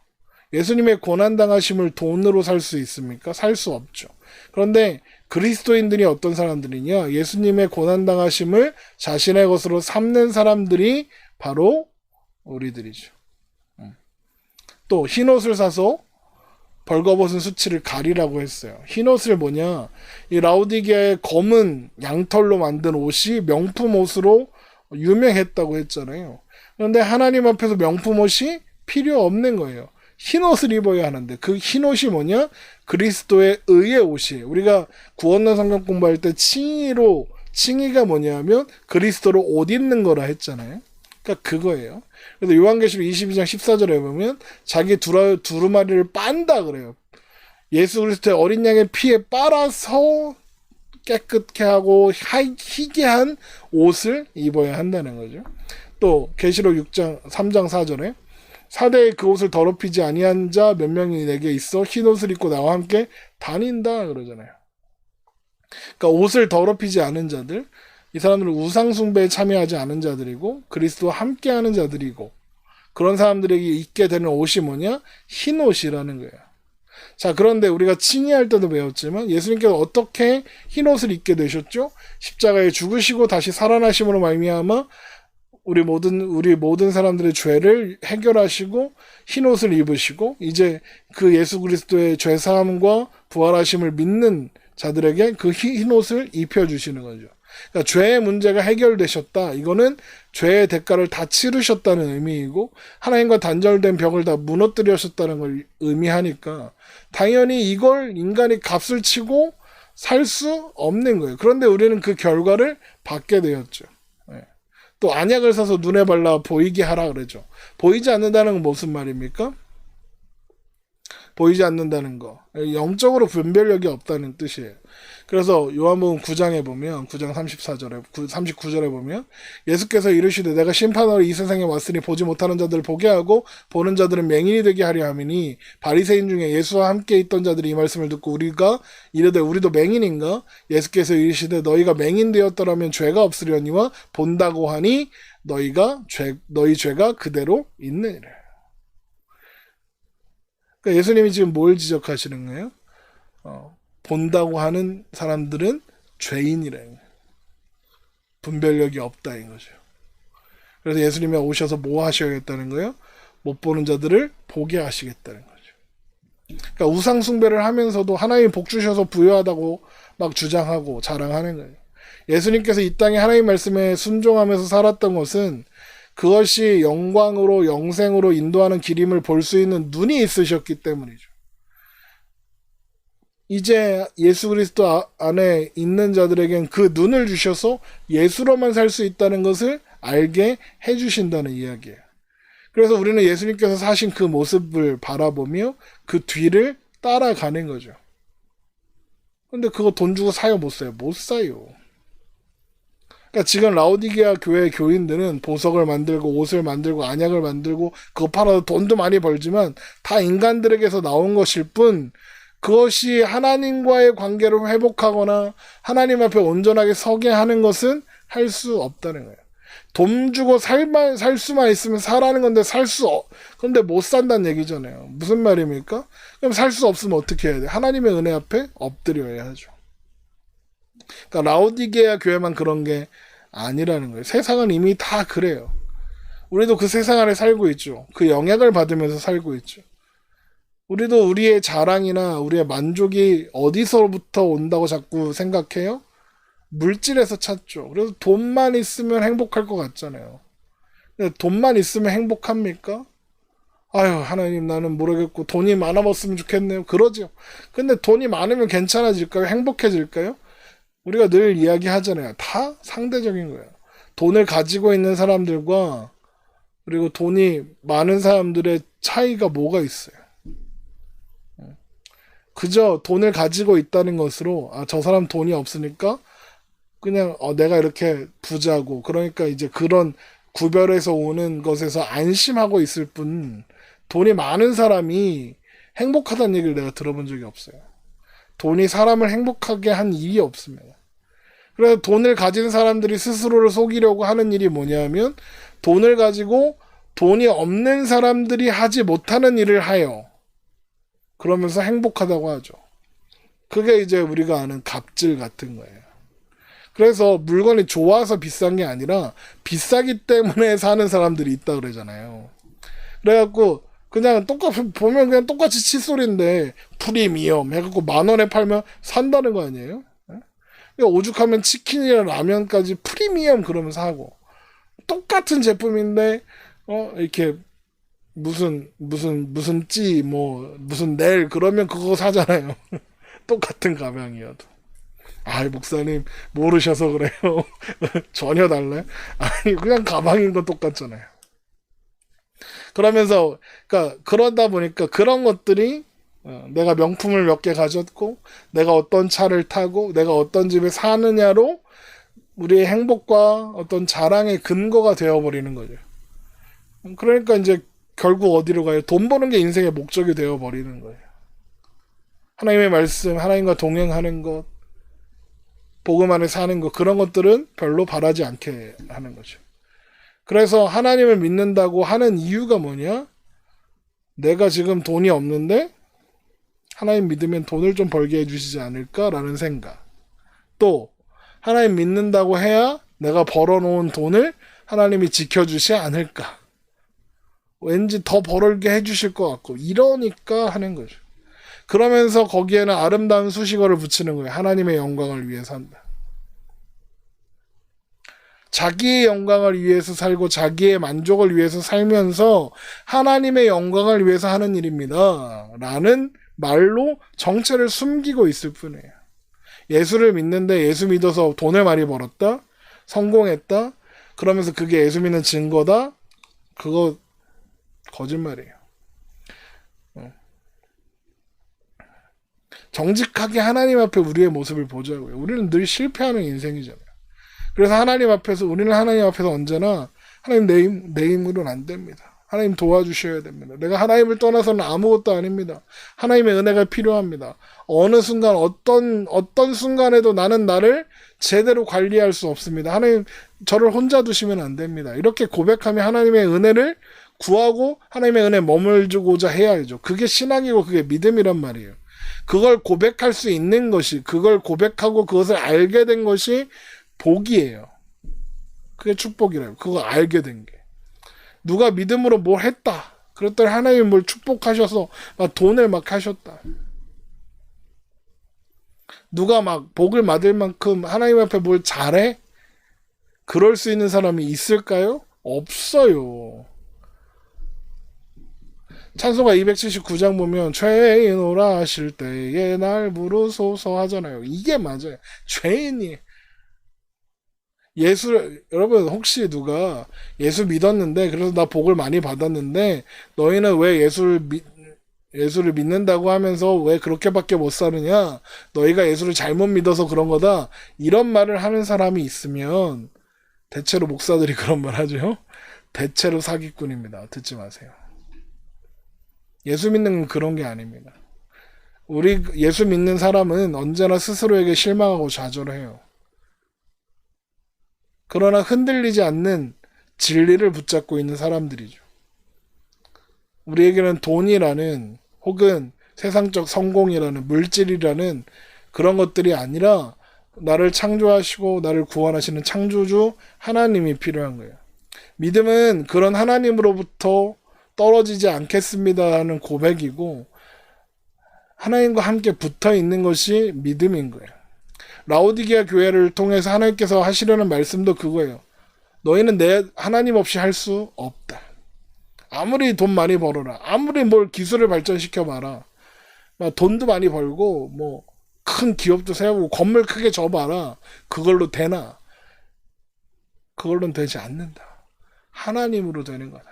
예수님의 고난당하심을 돈으로 살 수 있습니까? 살 수 없죠. 그런데 그리스도인들이 어떤 사람들이냐? 예수님의 고난당하심을 자신의 것으로 삼는 사람들이 바로 우리들이죠. 또 흰옷을 사서 벌거벗은 수치를 가리라고 했어요. 흰옷을 뭐냐? 이 라오디게아의 검은 양털로 만든 옷이 명품 옷으로 유명했다고 했잖아요. 그런데 하나님 앞에서 명품 옷이 필요 없는 거예요. 흰옷을 입어야 하는데 그 흰옷이 뭐냐? 그리스도의 의의 옷이에요. 우리가 구원론 성경 공부할 때 칭의가 뭐냐면 그리스도로 옷 입는 거라 했잖아요. 그러니까 그거예요. 그래서 요한계시록 22장 14절에 보면 자기 두루마리를 빤다 그래요. 예수 그리스도의 어린 양의 피에 빨아서 깨끗게 하고 희게 한 옷을 입어야 한다는 거죠. 또 계시록 3장 4절에 사대에 그 옷을 더럽히지 아니한 자 몇 명이 내게 있어 흰 옷을 입고 나와 함께 다닌다 그러잖아요. 그러니까 옷을 더럽히지 않은 자들, 이 사람들은 우상숭배에 참여하지 않은 자들이고 그리스도와 함께하는 자들이고 그런 사람들에게 입게 되는 옷이 뭐냐? 흰 옷이라는 거예요. 자, 그런데 우리가 칭의할 때도 배웠지만 예수님께서 어떻게 흰 옷을 입게 되셨죠? 십자가에 죽으시고 다시 살아나심으로 말미암아 우리 모든 사람들의 죄를 해결하시고 흰 옷을 입으시고 이제 그 예수 그리스도의 죄 사함과 부활하심을 믿는 자들에게 그 흰 옷을 입혀 주시는 거죠. 그러니까 죄의 문제가 해결되셨다. 이거는 죄의 대가를 다 치르셨다는 의미이고 하나님과 단절된 벽을 다 무너뜨리셨다는 걸 의미하니까 당연히 이걸 인간이 값을 치고 살 수 없는 거예요. 그런데 우리는 그 결과를 받게 되었죠. 또 안약을 사서 눈에 발라 보이게 하라 그러죠. 보이지 않는다는 건 무슨 말입니까? 보이지 않는다는 거. 영적으로 분별력이 없다는 뜻이에요. 그래서 요한복음 9장에 보면 9장 39절에 보면 예수께서 이르시되 내가 심판하러 이 세상에 왔으니 보지 못하는 자들을 보게 하고 보는 자들은 맹인이 되게 하려 함이니 바리새인 중에 예수와 함께 있던 자들이 이 말씀을 듣고 우리가 이르되 우리도 맹인인가? 예수께서 이르시되 너희가 맹인 되었더라면 죄가 없으려니와 본다고 하니 너희 죄가 그대로 있느니라. 그러니까 예수님이 지금 뭘 지적하시는 거예요? 본다고 하는 사람들은 죄인이라는 거예요. 분별력이 없다는 거죠. 그래서 예수님이 오셔서 뭐 하셔야겠다는 거예요? 못 보는 자들을 보게 하시겠다는 거죠. 그러니까 우상 숭배를 하면서도 하나님이 복 주셔서 부유하다고 막 주장하고 자랑하는 거예요. 예수님께서 이 땅에 하나님 말씀에 순종하면서 살았던 것은 그것이 영광으로 영생으로 인도하는 길임을 볼 수 있는 눈이 있으셨기 때문이죠. 이제 예수 그리스도 안에 있는 자들에겐 그 눈을 주셔서 예수로만 살 수 있다는 것을 알게 해주신다는 이야기예요. 그래서 우리는 예수님께서 사신 그 모습을 바라보며 그 뒤를 따라가는 거죠. 근데 그거 돈 주고 사요, 못 사요? 못 사요. 그러니까 지금 라오디게아 교회 교인들은 보석을 만들고 옷을 만들고 안약을 만들고 그거 팔아도 돈도 많이 벌지만 다 인간들에게서 나온 것일 뿐 그것이 하나님과의 관계를 회복하거나 하나님 앞에 온전하게 서게 하는 것은 할 수 없다는 거예요. 돈 주고 살 수만 있으면 사라는 건데 그런데 못 산다는 얘기잖아요. 무슨 말입니까? 그럼 살 수 없으면 어떻게 해야 돼? 하나님의 은혜 앞에 엎드려야 하죠. 그러니까 라오디게아 교회만 그런 게 아니라는 거예요. 세상은 이미 다 그래요. 우리도 그 세상 안에 살고 있죠. 그 영향을 받으면서 살고 있죠. 우리도 우리의 자랑이나 우리의 만족이 어디서부터 온다고 자꾸 생각해요? 물질에서 찾죠. 그래서 돈만 있으면 행복할 것 같잖아요. 근데 돈만 있으면 행복합니까? 아유, 하나님 나는 모르겠고 돈이 많아봤으면 좋겠네요. 그러죠. 근데 돈이 많으면 괜찮아질까요? 행복해질까요? 우리가 늘 이야기하잖아요. 다 상대적인 거예요. 돈을 가지고 있는 사람들과 그리고 돈이 많은 사람들의 차이가 뭐가 있어요? 그저 돈을 가지고 있다는 것으로 저 사람 돈이 없으니까 그냥 내가 이렇게 부자고 그러니까 이제 그런 구별해서 오는 것에서 안심하고 있을 뿐 돈이 많은 사람이 행복하다는 얘기를 내가 들어본 적이 없어요. 돈이 사람을 행복하게 한 일이 없습니다. 그래서 돈을 가진 사람들이 스스로를 속이려고 하는 일이 뭐냐면 돈을 가지고 돈이 없는 사람들이 하지 못하는 일을 하여 그러면서 행복하다고 하죠. 그게 이제 우리가 아는 갑질 같은 거예요. 그래서 물건이 좋아서 비싼 게 아니라 비싸기 때문에 사는 사람들이 있다 그러잖아요. 그래갖고 그냥 보면 그냥 똑같이 칫솔인데 프리미엄 해갖고 10,000원에 팔면 산다는 거 아니에요? 오죽하면 치킨이나 라면까지 프리미엄 그러면서 하고 똑같은 제품인데 이렇게 무슨 넬 그러면 그거 사잖아요. 똑같은 가방이어도. 목사님 모르셔서 그래요. 전혀 달라요. 아니 그냥 가방인 건 똑같잖아요. 그러면서 그러다 보니까 그런 것들이 내가 명품을 몇 개 가졌고 내가 어떤 차를 타고 내가 어떤 집에 사느냐로 우리의 행복과 어떤 자랑의 근거가 되어버리는 거죠. 그러니까 이제 결국 어디로 가요? 돈 버는 게 인생의 목적이 되어버리는 거예요. 하나님의 말씀, 하나님과 동행하는 것, 복음 안에 사는 것, 그런 것들은 별로 바라지 않게 하는 거죠. 그래서 하나님을 믿는다고 하는 이유가 뭐냐? 내가 지금 돈이 없는데 하나님 믿으면 돈을 좀 벌게 해주시지 않을까라는 생각. 또 하나님 믿는다고 해야 내가 벌어놓은 돈을 하나님이 지켜주시 않을까. 왠지 더 벌게 해주실 것 같고 이러니까 하는 거죠. 그러면서 거기에는 아름다운 수식어를 붙이는 거예요. 하나님의 영광을 위해 산다. 자기의 영광을 위해서 살고 자기의 만족을 위해서 살면서 하나님의 영광을 위해서 하는 일입니다. 라는 말로 정체를 숨기고 있을 뿐이에요. 예수를 믿는데 예수 믿어서 돈을 많이 벌었다? 성공했다? 그러면서 그게 예수 믿는 증거다? 그거 거짓말이에요. 정직하게 하나님 앞에 우리의 모습을 보자고요. 우리는 늘 실패하는 인생이잖아요. 그래서 하나님 앞에서 우리는 하나님 앞에서 언제나 하나님 내 힘으로는 안 됩니다. 하나님 도와주셔야 됩니다. 내가 하나님을 떠나서는 아무것도 아닙니다. 하나님의 은혜가 필요합니다. 어느 순간 어떤 순간에도 나는 나를 제대로 관리할 수 없습니다. 하나님 저를 혼자 두시면 안 됩니다. 이렇게 고백하며 하나님의 은혜를 구하고 하나님의 은혜에 머물고자 해야죠. 그게 신앙이고 그게 믿음이란 말이에요. 그걸 고백할 수 있는 것이, 그걸 고백하고 그것을 알게 된 것이 복이에요. 그게 축복이래요. 그거 알게 된 게. 누가 믿음으로 뭘 했다. 그랬더니 하나님이 뭘 축복하셔서 막 돈을 막 하셨다. 누가 막 복을 받을 만큼 하나님 앞에 뭘 잘해? 그럴 수 있는 사람이 있을까요? 없어요. 찬송가 279장 보면 죄인오라 하실 때에 날 부르소서 하잖아요. 이게 맞아요. 죄인이. 여러분 혹시 누가 예수 믿었는데 그래서 나 복을 많이 받았는데 너희는 왜 예수를 믿는다고 하면서 왜 그렇게밖에 못 사느냐? 너희가 예수를 잘못 믿어서 그런 거다. 이런 말을 하는 사람이 있으면 대체로 목사들이 그런 말 하죠. 대체로 사기꾼입니다. 듣지 마세요. 예수 믿는 건 그런 게 아닙니다. 우리 예수 믿는 사람은 언제나 스스로에게 실망하고 좌절해요. 그러나 흔들리지 않는 진리를 붙잡고 있는 사람들이죠. 우리에게는 돈이라는 혹은 세상적 성공이라는 물질이라는 그런 것들이 아니라 나를 창조하시고 나를 구원하시는 창조주 하나님이 필요한 거예요. 믿음은 그런 하나님으로부터 떨어지지 않겠습니다라는 고백이고 하나님과 함께 붙어 있는 것이 믿음인 거예요. 라오디게아 교회를 통해서 하나님께서 하시려는 말씀도 그거예요. 너희는 내 하나님 없이 할 수 없다. 아무리 돈 많이 벌어라. 아무리 뭘 기술을 발전시켜봐라. 돈도 많이 벌고 뭐 큰 기업도 세우고 건물 크게 져봐라. 그걸로 되나? 그걸로는 되지 않는다. 하나님으로 되는 거다.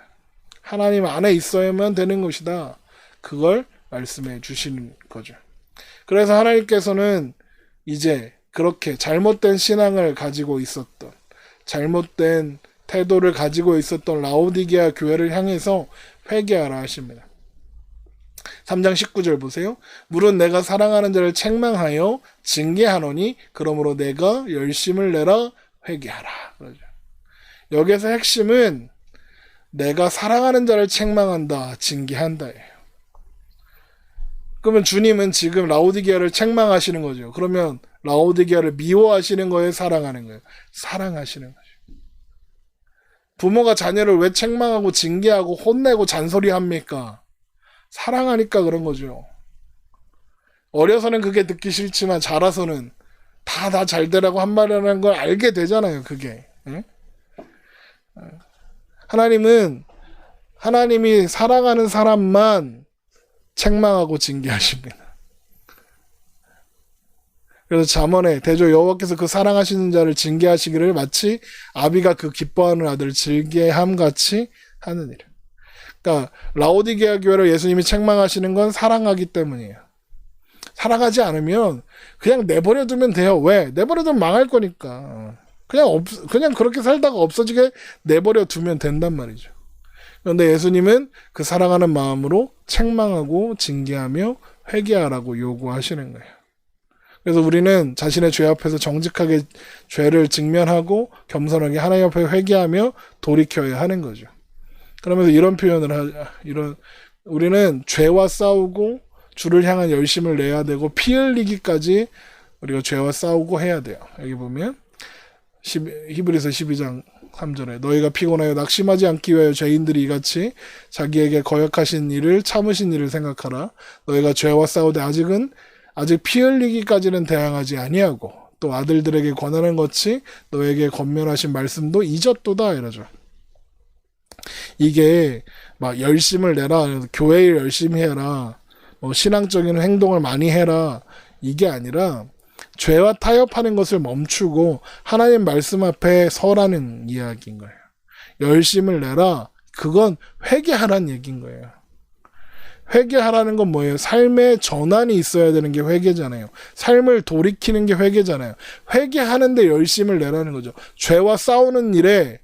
하나님 안에 있어야만 되는 것이다. 그걸 말씀해 주시는 거죠. 그래서 하나님께서는 이제 그렇게 잘못된 신앙을 가지고 있었던, 잘못된 태도를 가지고 있었던 라오디게아 교회를 향해서 회개하라 하십니다. 3장 19절 보세요. 물은 내가 사랑하는 자를 책망하여 징계하노니 그러므로 내가 열심을 내라 회개하라. 그러죠. 여기서 핵심은 내가 사랑하는 자를 책망한다, 징계한다예요. 그러면 주님은 지금 라오디게아를 책망하시는 거죠. 그러면 라오디게아를 미워하시는 거예요, 사랑하는 거예요? 사랑하시는 거죠. 부모가 자녀를 왜 책망하고 징계하고 혼내고 잔소리합니까? 사랑하니까 그런 거죠. 어려서는 그게 듣기 싫지만 자라서는 다 잘 되라고 한 말이라는 걸 알게 되잖아요, 그게. 응? 하나님이 사랑하는 사람만 책망하고 징계하십니다. 그래서 잠언에 대저 여호와께서 그 사랑하시는 자를 징계하시기를 마치 아비가 그 기뻐하는 아들을 즐게함 같이 하느니라. 그러니까 라오디게아 교회를 예수님이 책망하시는 건 사랑하기 때문이에요. 사랑하지 않으면 그냥 내버려 두면 돼요. 왜? 내버려 두면 망할 거니까. 그냥 그렇게 살다가 없어지게 내버려 두면 된단 말이죠. 그런데 예수님은 그 사랑하는 마음으로 책망하고 징계하며 회개하라고 요구하시는 거예요. 그래서 우리는 자신의 죄 앞에서 정직하게 죄를 직면하고 겸손하게 하나님 앞에 회개하며 돌이켜야 하는 거죠. 그러면서 이런 표현을 우리는 죄와 싸우고 주를 향한 열심을 내야 되고 피 흘리기까지 우리가 죄와 싸우고 해야 돼요. 여기 보면 히브리서 12장 3절에 너희가 피곤하여 낙심하지 않기 위하여 죄인들이 이같이 자기에게 거역하신 일을 참으신 일을 생각하라. 너희가 죄와 싸우되 아직 피 흘리기까지는 대항하지 아니하고 또 아들들에게 권하는 것이 너에게 권면하신 말씀도 잊었도다 이러죠. 이게 막 열심을 내라, 교회를 열심히 해라, 뭐 신앙적인 행동을 많이 해라, 이게 아니라 죄와 타협하는 것을 멈추고 하나님 말씀 앞에 서라는 이야기인 거예요. 열심을 내라, 그건 회개하라는 얘기인 거예요. 회개하라는 건 뭐예요? 삶의 전환이 있어야 되는 게 회개잖아요. 삶을 돌이키는 게 회개잖아요. 회개하는데 열심을 내라는 거죠. 죄와 싸우는 일에,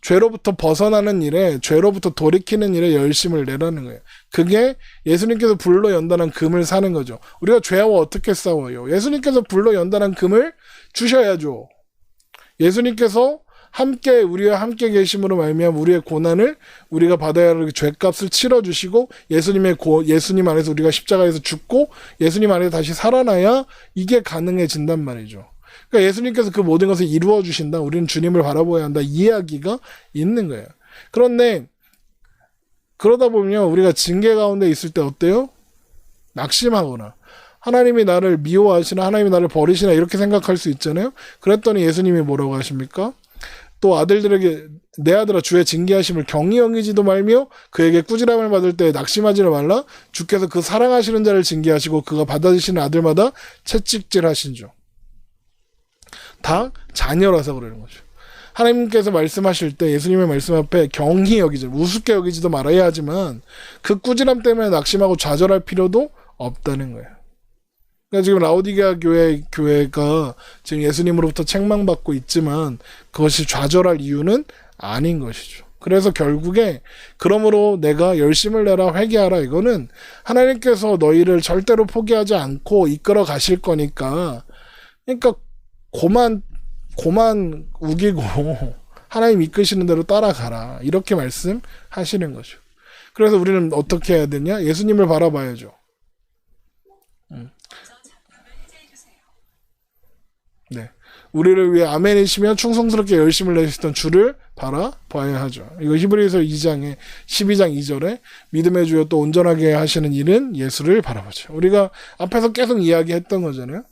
죄로부터 벗어나는 일에, 죄로부터 돌이키는 일에 열심을 내라는 거예요. 그게 예수님께서 불로 연단한 금을 사는 거죠. 우리가 죄와 어떻게 싸워요? 예수님께서 불로 연단한 금을 주셔야죠. 예수님께서 우리와 함께 계심으로 말미암아 우리의 고난을 우리가 받아야 할 죄값을 치러주시고 예수님 안에서 우리가 십자가에서 죽고 예수님 안에서 다시 살아나야 이게 가능해진단 말이죠. 그러니까 예수님께서 그 모든 것을 이루어 주신다. 우리는 주님을 바라보아야 한다. 이 이야기가 있는 거예요. 그런데 그러다 보면 우리가 징계 가운데 있을 때 어때요? 낙심하거나 하나님이 나를 미워하시나 하나님이 나를 버리시나 이렇게 생각할 수 있잖아요. 그랬더니 예수님이 뭐라고 하십니까? 또 아들들에게 내 아들아 주의 징계하심을 경히 여기지도 말며 그에게 꾸지람을 받을 때 낙심하지를 말라. 주께서 그 사랑하시는 자를 징계하시고 그가 받아주시는 아들마다 채찍질하신 줄. 다 자녀라서 그러는 거죠. 하나님께서 말씀하실 때 예수님의 말씀 앞에 경히 여기지, 우습게 여기지도 말아야 하지만 그 꾸지람 때문에 낙심하고 좌절할 필요도 없다는 거예요. 그러니까 지금 라오디게아 교회가 지금 예수님으로부터 책망받고 있지만 그것이 좌절할 이유는 아닌 것이죠. 그래서 결국에 그러므로 내가 열심을 내라 회개하라 이거는 하나님께서 너희를 절대로 포기하지 않고 이끌어 가실 거니까 그러니까 고만 우기고 하나님 이끄시는 대로 따라가라 이렇게 말씀하시는 거죠. 그래서 우리는 어떻게 해야 되냐? 예수님을 바라봐야죠. 네, 우리를 위해 아멘이시며 충성스럽게 열심을 내셨던 주를 바라봐야 하죠. 이거 히브리서 2장에 12장 2절에 믿음의 주여 또 온전하게 하시는 일은 예수를 바라보죠. 우리가 앞에서 계속 이야기했던 거잖아요.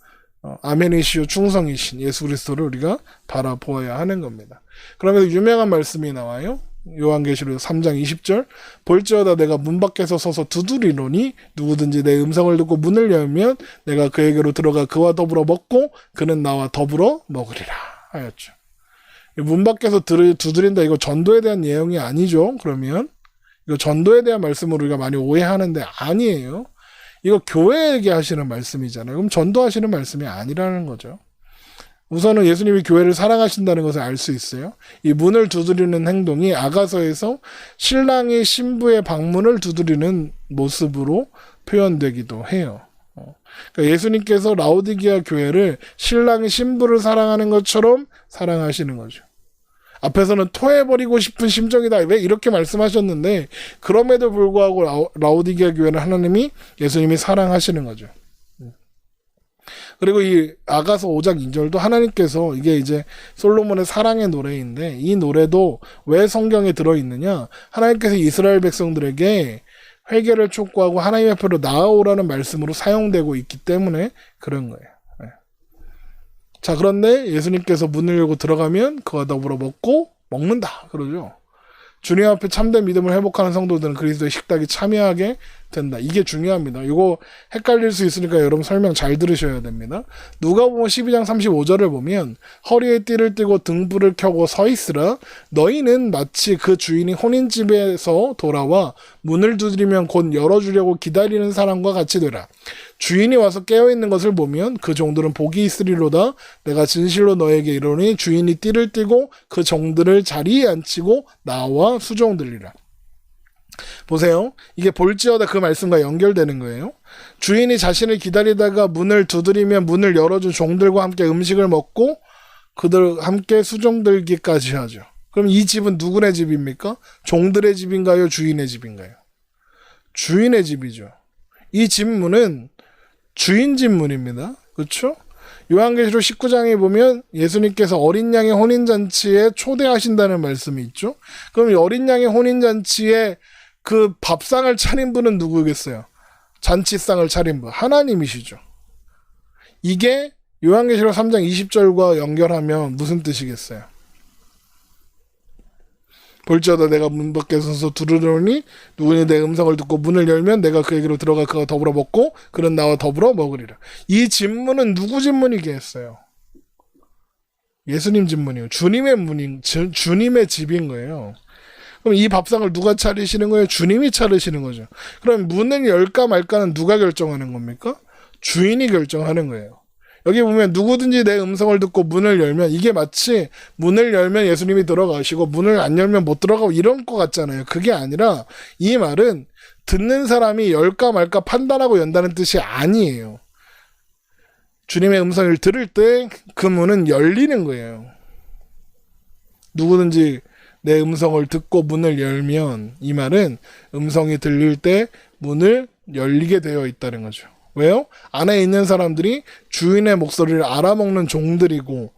아멘이시오 충성이신 예수 그리스도를 우리가 바라보아야 하는 겁니다. 그러면서 유명한 말씀이 나와요. 요한계시록 3장 20절 볼지어다 내가 문 밖에서 서서 두드리노니 누구든지 내 음성을 듣고 문을 열면 내가 그에게로 들어가 그와 더불어 먹고 그는 나와 더불어 먹으리라 하였죠. 문 밖에서 두드린다 이거 전도에 대한 내용이 아니죠. 그러면 이거 전도에 대한 말씀을 우리가 많이 오해하는데 아니에요. 이거 교회에게 하시는 말씀이잖아요. 그럼 전도하시는 말씀이 아니라는 거죠. 우선은 예수님이 교회를 사랑하신다는 것을 알 수 있어요. 이 문을 두드리는 행동이 아가서에서 신랑이 신부의 방문을 두드리는 모습으로 표현되기도 해요. 그러니까 예수님께서 라오디게아 교회를 신랑이 신부를 사랑하는 것처럼 사랑하시는 거죠. 앞에서는 토해버리고 싶은 심정이다. 왜 이렇게 말씀하셨는데 그럼에도 불구하고 라오디게아 교회는 하나님이 예수님이 사랑하시는 거죠. 그리고 이 아가서 5장 2절도 하나님께서 이게 이제 솔로몬의 사랑의 노래인데 이 노래도 왜 성경에 들어있느냐? 하나님께서 이스라엘 백성들에게 회개를 촉구하고 하나님 앞으로 나아오라는 말씀으로 사용되고 있기 때문에 그런 거예요. 자, 그런데 예수님께서 문을 열고 들어가면 그와 더불어 먹는다 그러죠. 주님 앞에 참된 믿음을 회복하는 성도들은 그리스도의 식탁에 참여하게 된다. 이게 중요합니다. 이거 헷갈릴 수 있으니까 여러분 설명 잘 들으셔야 됩니다. 누가복음 12장 35절을 보면 허리에 띠를 띠고 등불을 켜고 서 있으라. 너희는 마치 그 주인이 혼인집에서 돌아와 문을 두드리면 곧 열어주려고 기다리는 사람과 같이 되라. 주인이 와서 깨어있는 것을 보면 그 종들은 복이 있으리로다. 내가 진실로 너에게 이르노니 주인이 띠를 띠고 그 종들을 자리에 앉히고 나와 수종들리라. 보세요. 이게 볼지어다 그 말씀과 연결되는 거예요. 주인이 자신을 기다리다가 문을 두드리면 문을 열어준 종들과 함께 음식을 먹고 그들 함께 수종들기까지 하죠. 그럼 이 집은 누구네 집입니까? 종들의 집인가요? 주인의 집인가요? 주인의 집이죠. 이 집문은 주인 집문입니다. 그렇죠? 요한계시록 19장에 보면 예수님께서 어린 양의 혼인잔치에 초대하신다는 말씀이 있죠. 그럼 이 어린 양의 혼인잔치에 그 밥상을 차린 분은 누구겠어요? 잔치상을 차린 분 하나님이시죠. 이게 요한계시록 3장 20절과 연결하면 무슨 뜻이겠어요? 볼지어다 내가 문 밖에 서서 두드리니 누구니 내 음성을 듣고 문을 열면 내가 그에게로 들어가 그와 더불어 먹고 그는 나와 더불어 먹으리라. 이 진문은 누구 진문이겠어요? 예수님 진문이요. 주님의 문인, 주님의 집인 거예요. 그럼 이 밥상을 누가 차리시는 거예요? 주님이 차리시는 거죠. 그럼 문을 열까 말까는 누가 결정하는 겁니까? 주인이 결정하는 거예요. 여기 보면 누구든지 내 음성을 듣고 문을 열면, 이게 마치 문을 열면 예수님이 들어가시고 문을 안 열면 못 들어가고 이런 것 같잖아요. 그게 아니라 이 말은 듣는 사람이 열까 말까 판단하고 연다는 뜻이 아니에요. 주님의 음성을 들을 때 그 문은 열리는 거예요. 누구든지 내 음성을 듣고 문을 열면, 이 말은 음성이 들릴 때 문을 열리게 되어 있다는 거죠. 왜요? 안에 있는 사람들이 주인의 목소리를 알아먹는 종들이고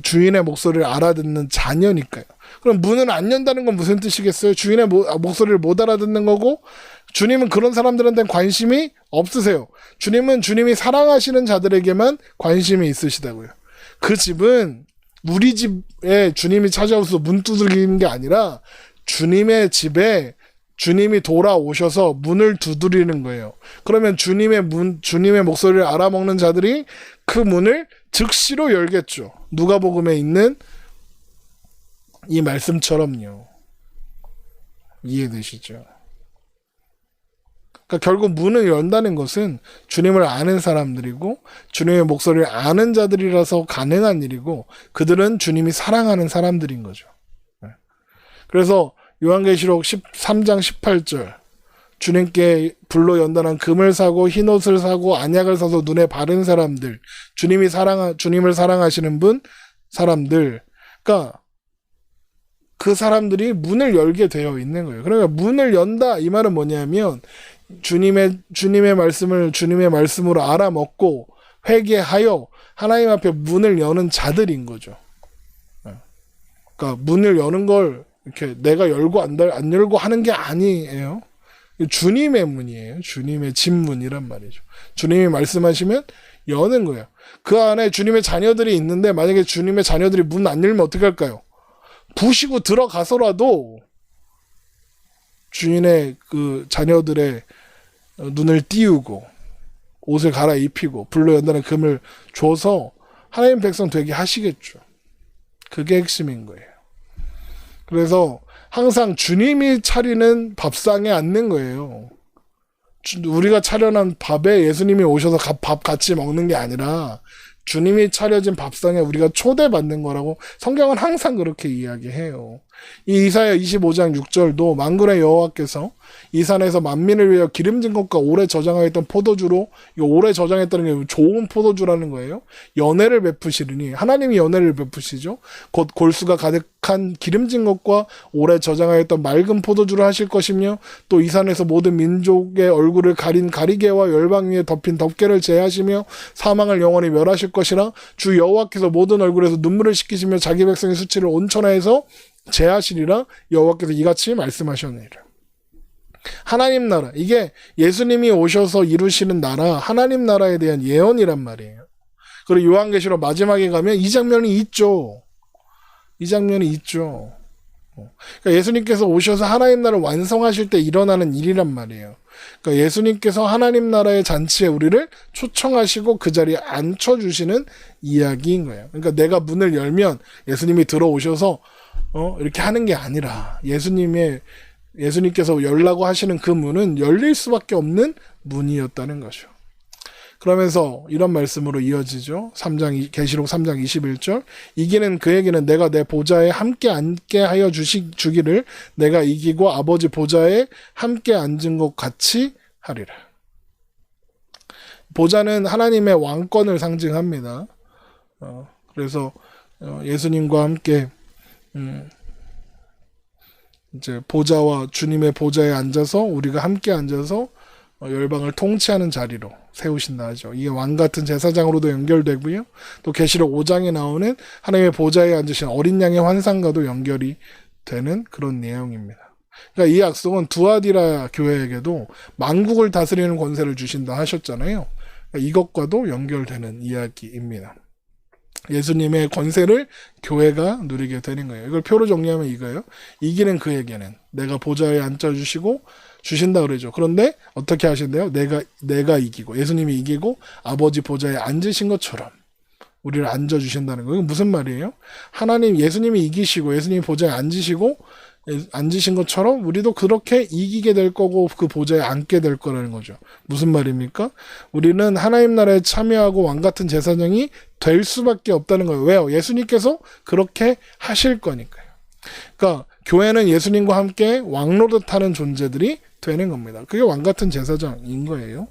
주인의 목소리를 알아듣는 자녀니까요. 그럼 문을 안 연다는 건 무슨 뜻이겠어요? 주인의 목소리를 못 알아듣는 거고, 주님은 그런 사람들한테는 관심이 없으세요. 주님은 주님이 사랑하시는 자들에게만 관심이 있으시다고요. 그 집은 우리 집에 주님이 찾아오셔서 문 두드리는 게 아니라 주님의 집에 주님이 돌아오셔서 문을 두드리는 거예요. 그러면 주님의 목소리를 알아먹는 자들이 그 문을 즉시로 열겠죠. 누가복음에 있는 이 말씀처럼요. 이해되시죠? 그러니까 결국 문을 연다는 것은 주님을 아는 사람들이고 주님의 목소리를 아는 자들이라서 가능한 일이고, 그들은 주님이 사랑하는 사람들인 거죠. 그래서 요한계시록 13장 18절, 주님께 불로 연단한 금을 사고 흰옷을 사고 안약을 사서 눈에 바른 사람들, 주님을 사랑하시는 사람들, 그러니까 그 사람들이 문을 열게 되어 있는 거예요. 그러니까 문을 연다, 이 말은 뭐냐면 주님의 말씀을 주님의 말씀으로 알아먹고 회개하여 하나님 앞에 문을 여는 자들인 거죠. 그러니까 문을 여는 걸 이렇게 내가 열고 안 열고 하는 게 아니에요. 주님의 문이에요. 주님의 집문이란 말이죠. 주님이 말씀하시면 여는 거예요. 그 안에 주님의 자녀들이 있는데 만약에 주님의 자녀들이 문 안 열면 어떻게 할까요? 부시고 들어가서라도 주인의 그 자녀들의 눈을 띄우고 옷을 갈아입히고 불로 연다는 금을 줘서 하나님 백성 되게 하시겠죠. 그게 핵심인 거예요. 그래서 항상 주님이 차리는 밥상에 앉는 거예요. 우리가 차려놓은 밥에 예수님이 오셔서 밥 같이 먹는 게 아니라 주님이 차려진 밥상에 우리가 초대받는 거라고 성경은 항상 그렇게 이야기해요. 이 이사야 25장 6절도 만군의 여호와께서 이 산에서 만민을 위하여 기름진 것과 오래 저장하였던 포도주로, 이 오래 저장했다는 게 좋은 포도주라는 거예요. 연회를 베푸시리니, 하나님이 연회를 베푸시죠. 곧 골수가 가득한 기름진 것과 오래 저장하였던 맑은 포도주를 하실 것이며, 또 이 산에서 모든 민족의 얼굴을 가린 가리개와 열방 위에 덮인 덮개를 제하시며 사망을 영원히 멸하실 것이라, 주 여호와께서 모든 얼굴에서 눈물을 씻기시며 자기 백성의 수치를 온천하에서 제하시리라 여호와께서 이같이 말씀하셨느니라. 하나님 나라, 이게 예수님이 오셔서 이루시는 나라, 하나님 나라에 대한 예언이란 말이에요. 그리고 요한계시록 마지막에 가면 이 장면이 있죠. 그러니까 예수님께서 오셔서 하나님 나라를 완성하실 때 일어나는 일이란 말이에요. 그러니까 예수님께서 하나님 나라의 잔치에 우리를 초청하시고 그 자리에 앉혀주시는 이야기인 거예요. 그러니까 내가 문을 열면 예수님이 들어오셔서 이렇게 하는 게 아니라 예수님께서 열라고 하시는 그 문은 열릴 수밖에 없는 문이었다는 거죠. 그러면서 이런 말씀으로 이어지죠. 계시록 3장 21절, 이기는 그에게는 내가 내 보좌에 함께 앉게 하여 주기를 내가 이기고 아버지 보좌에 함께 앉은 것 같이 하리라. 보좌는 하나님의 왕권을 상징합니다. 그래서 예수님과 함께 이제 주님의 보좌에 앉아서 우리가 함께 앉아서 열방을 통치하는 자리로 세우신다 하죠. 이게 왕 같은 제사장으로도 연결되고요. 또 계시록 5장에 나오는 하나님의 보좌에 앉으신 어린 양의 환상과도 연결이 되는 그런 내용입니다. 그러니까 이 약속은 두아디라 교회에게도 만국을 다스리는 권세를 주신다 하셨잖아요. 이것과도 연결되는 이야기입니다. 예수님의 권세를 교회가 누리게 되는 거예요. 이걸 표로 정리하면 이거예요. 이기는 그에게는 내가 보좌에 앉혀주시고 주신다 그러죠. 그런데 어떻게 하신대요? 내가 이기고 예수님이 이기고 아버지 보좌에 앉으신 것처럼 우리를 앉아주신다는 거예요. 이건 무슨 말이에요? 예수님이 이기시고 예수님이 보좌에 앉으신 것처럼 우리도 그렇게 이기게 될 거고 그 보좌에 앉게 될 거라는 거죠. 무슨 말입니까? 우리는 하나님 나라에 참여하고 왕같은 제사장이 될 수밖에 없다는 거예요. 왜요? 예수님께서 그렇게 하실 거니까요. 그러니까 교회는 예수님과 함께 왕노릇하는 존재들이 되는 겁니다. 그게 왕같은 제사장인 거예요.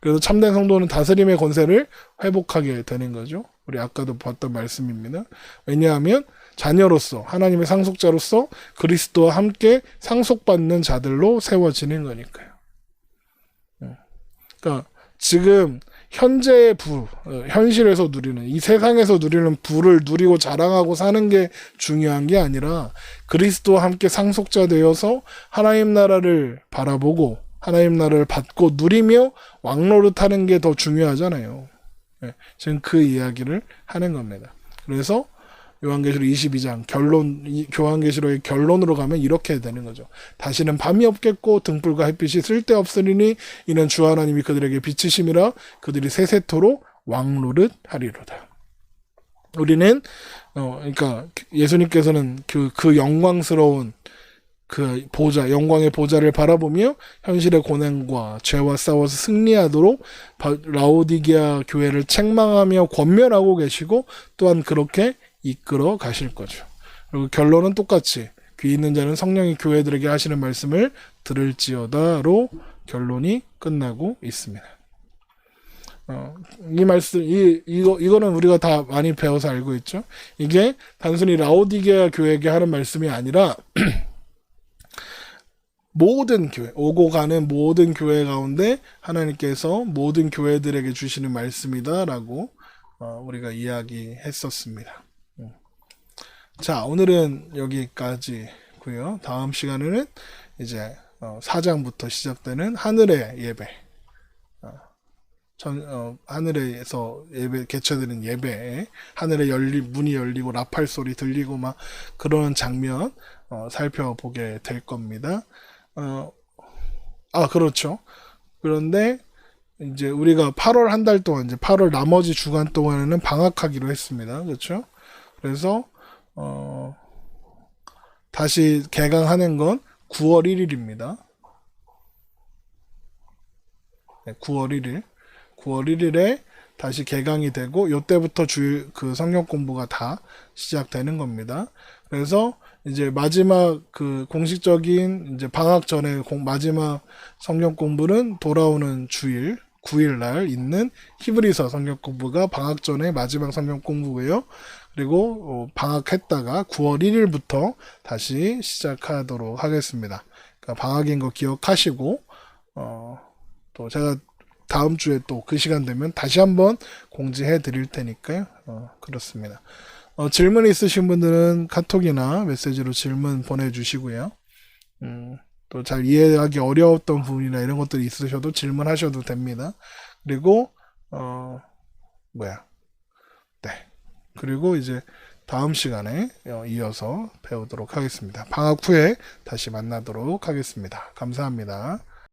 그래서 참된 성도는 다스림의 권세를 회복하게 되는 거죠. 우리 아까도 봤던 말씀입니다. 왜냐하면 자녀로서 하나님의 상속자로서 그리스도와 함께 상속받는 자들로 세워지는 거니까요. 그러니까 지금 현재의 현실에서 누리는 이 세상에서 누리는 부를 누리고 자랑하고 사는 게 중요한 게 아니라 그리스도와 함께 상속자 되어서 하나님 나라를 바라보고 하나님 나라를 받고 누리며 왕노릇하는 게 더 중요하잖아요. 지금 그 이야기를 하는 겁니다. 그래서 요한계시록 22장 교환계시록의 결론으로 가면 이렇게 되는 거죠. 다시는 밤이 없겠고 등불과 햇빛이 쓸데없으리니 이는 주 하나님이 그들에게 빛이심이라 그들이 세세토록 왕노릇하리로다. 우리는 그러니까 예수님께서는 그 영광스러운 그 영광의 보좌를 바라보며 현실의 고난과 죄와 싸워서 승리하도록 라오디게아 교회를 책망하며 권면하고 계시고 또한 그렇게 이끌어 가실 거죠. 그리고 결론은 똑같이 귀 있는 자는 성령이 교회들에게 하시는 말씀을 들을지어다로 결론이 끝나고 있습니다. 이 말씀, 이거는 우리가 다 많이 배워서 알고 있죠. 이게 단순히 라오디게아 교회에게 하는 말씀이 아니라 모든 교회, 오고 가는 모든 교회 가운데 하나님께서 모든 교회들에게 주시는 말씀이다라고 우리가 이야기했었습니다. 자, 오늘은 여기까지고요. 다음 시간에는 이제 4장부터 시작되는 하늘의 예배, 하늘에서 예배 개최되는 예배, 하늘에 문이 열리고 라팔 소리 들리고 막 그런 장면 살펴보게 될 겁니다. 그렇죠. 그런데 이제 우리가 8월 한 달 동안 이제 8월 나머지 주간 동안에는 방학하기로 했습니다. 그렇죠? 그래서 다시 개강하는 건 9월 1일입니다. 네, 9월 1일에 다시 개강이 되고 요때부터 그 성경 공부가 다 시작되는 겁니다. 그래서 이제 마지막 그 공식적인 이제 방학 전에 마지막 성경 공부는 돌아오는 주일 9일 날 있는 히브리서 성경 공부가 방학 전에 마지막 성경 공부고요. 그리고 방학했다가 9월 1일부터 다시 시작하도록 하겠습니다. 그러니까 방학인 거 기억하시고 또 제가 다음 주에 또 그 시간 되면 다시 한번 공지해 드릴 테니까요. 그렇습니다. 질문 있으신 분들은 카톡이나 메시지로 질문 보내주시고요. 또 잘 이해하기 어려웠던 부분이나 이런 것들이 있으셔도 질문하셔도 됩니다. 그리고 네. 그리고 이제 다음 시간에 이어서 배우도록 하겠습니다. 방학 후에 다시 만나도록 하겠습니다. 감사합니다.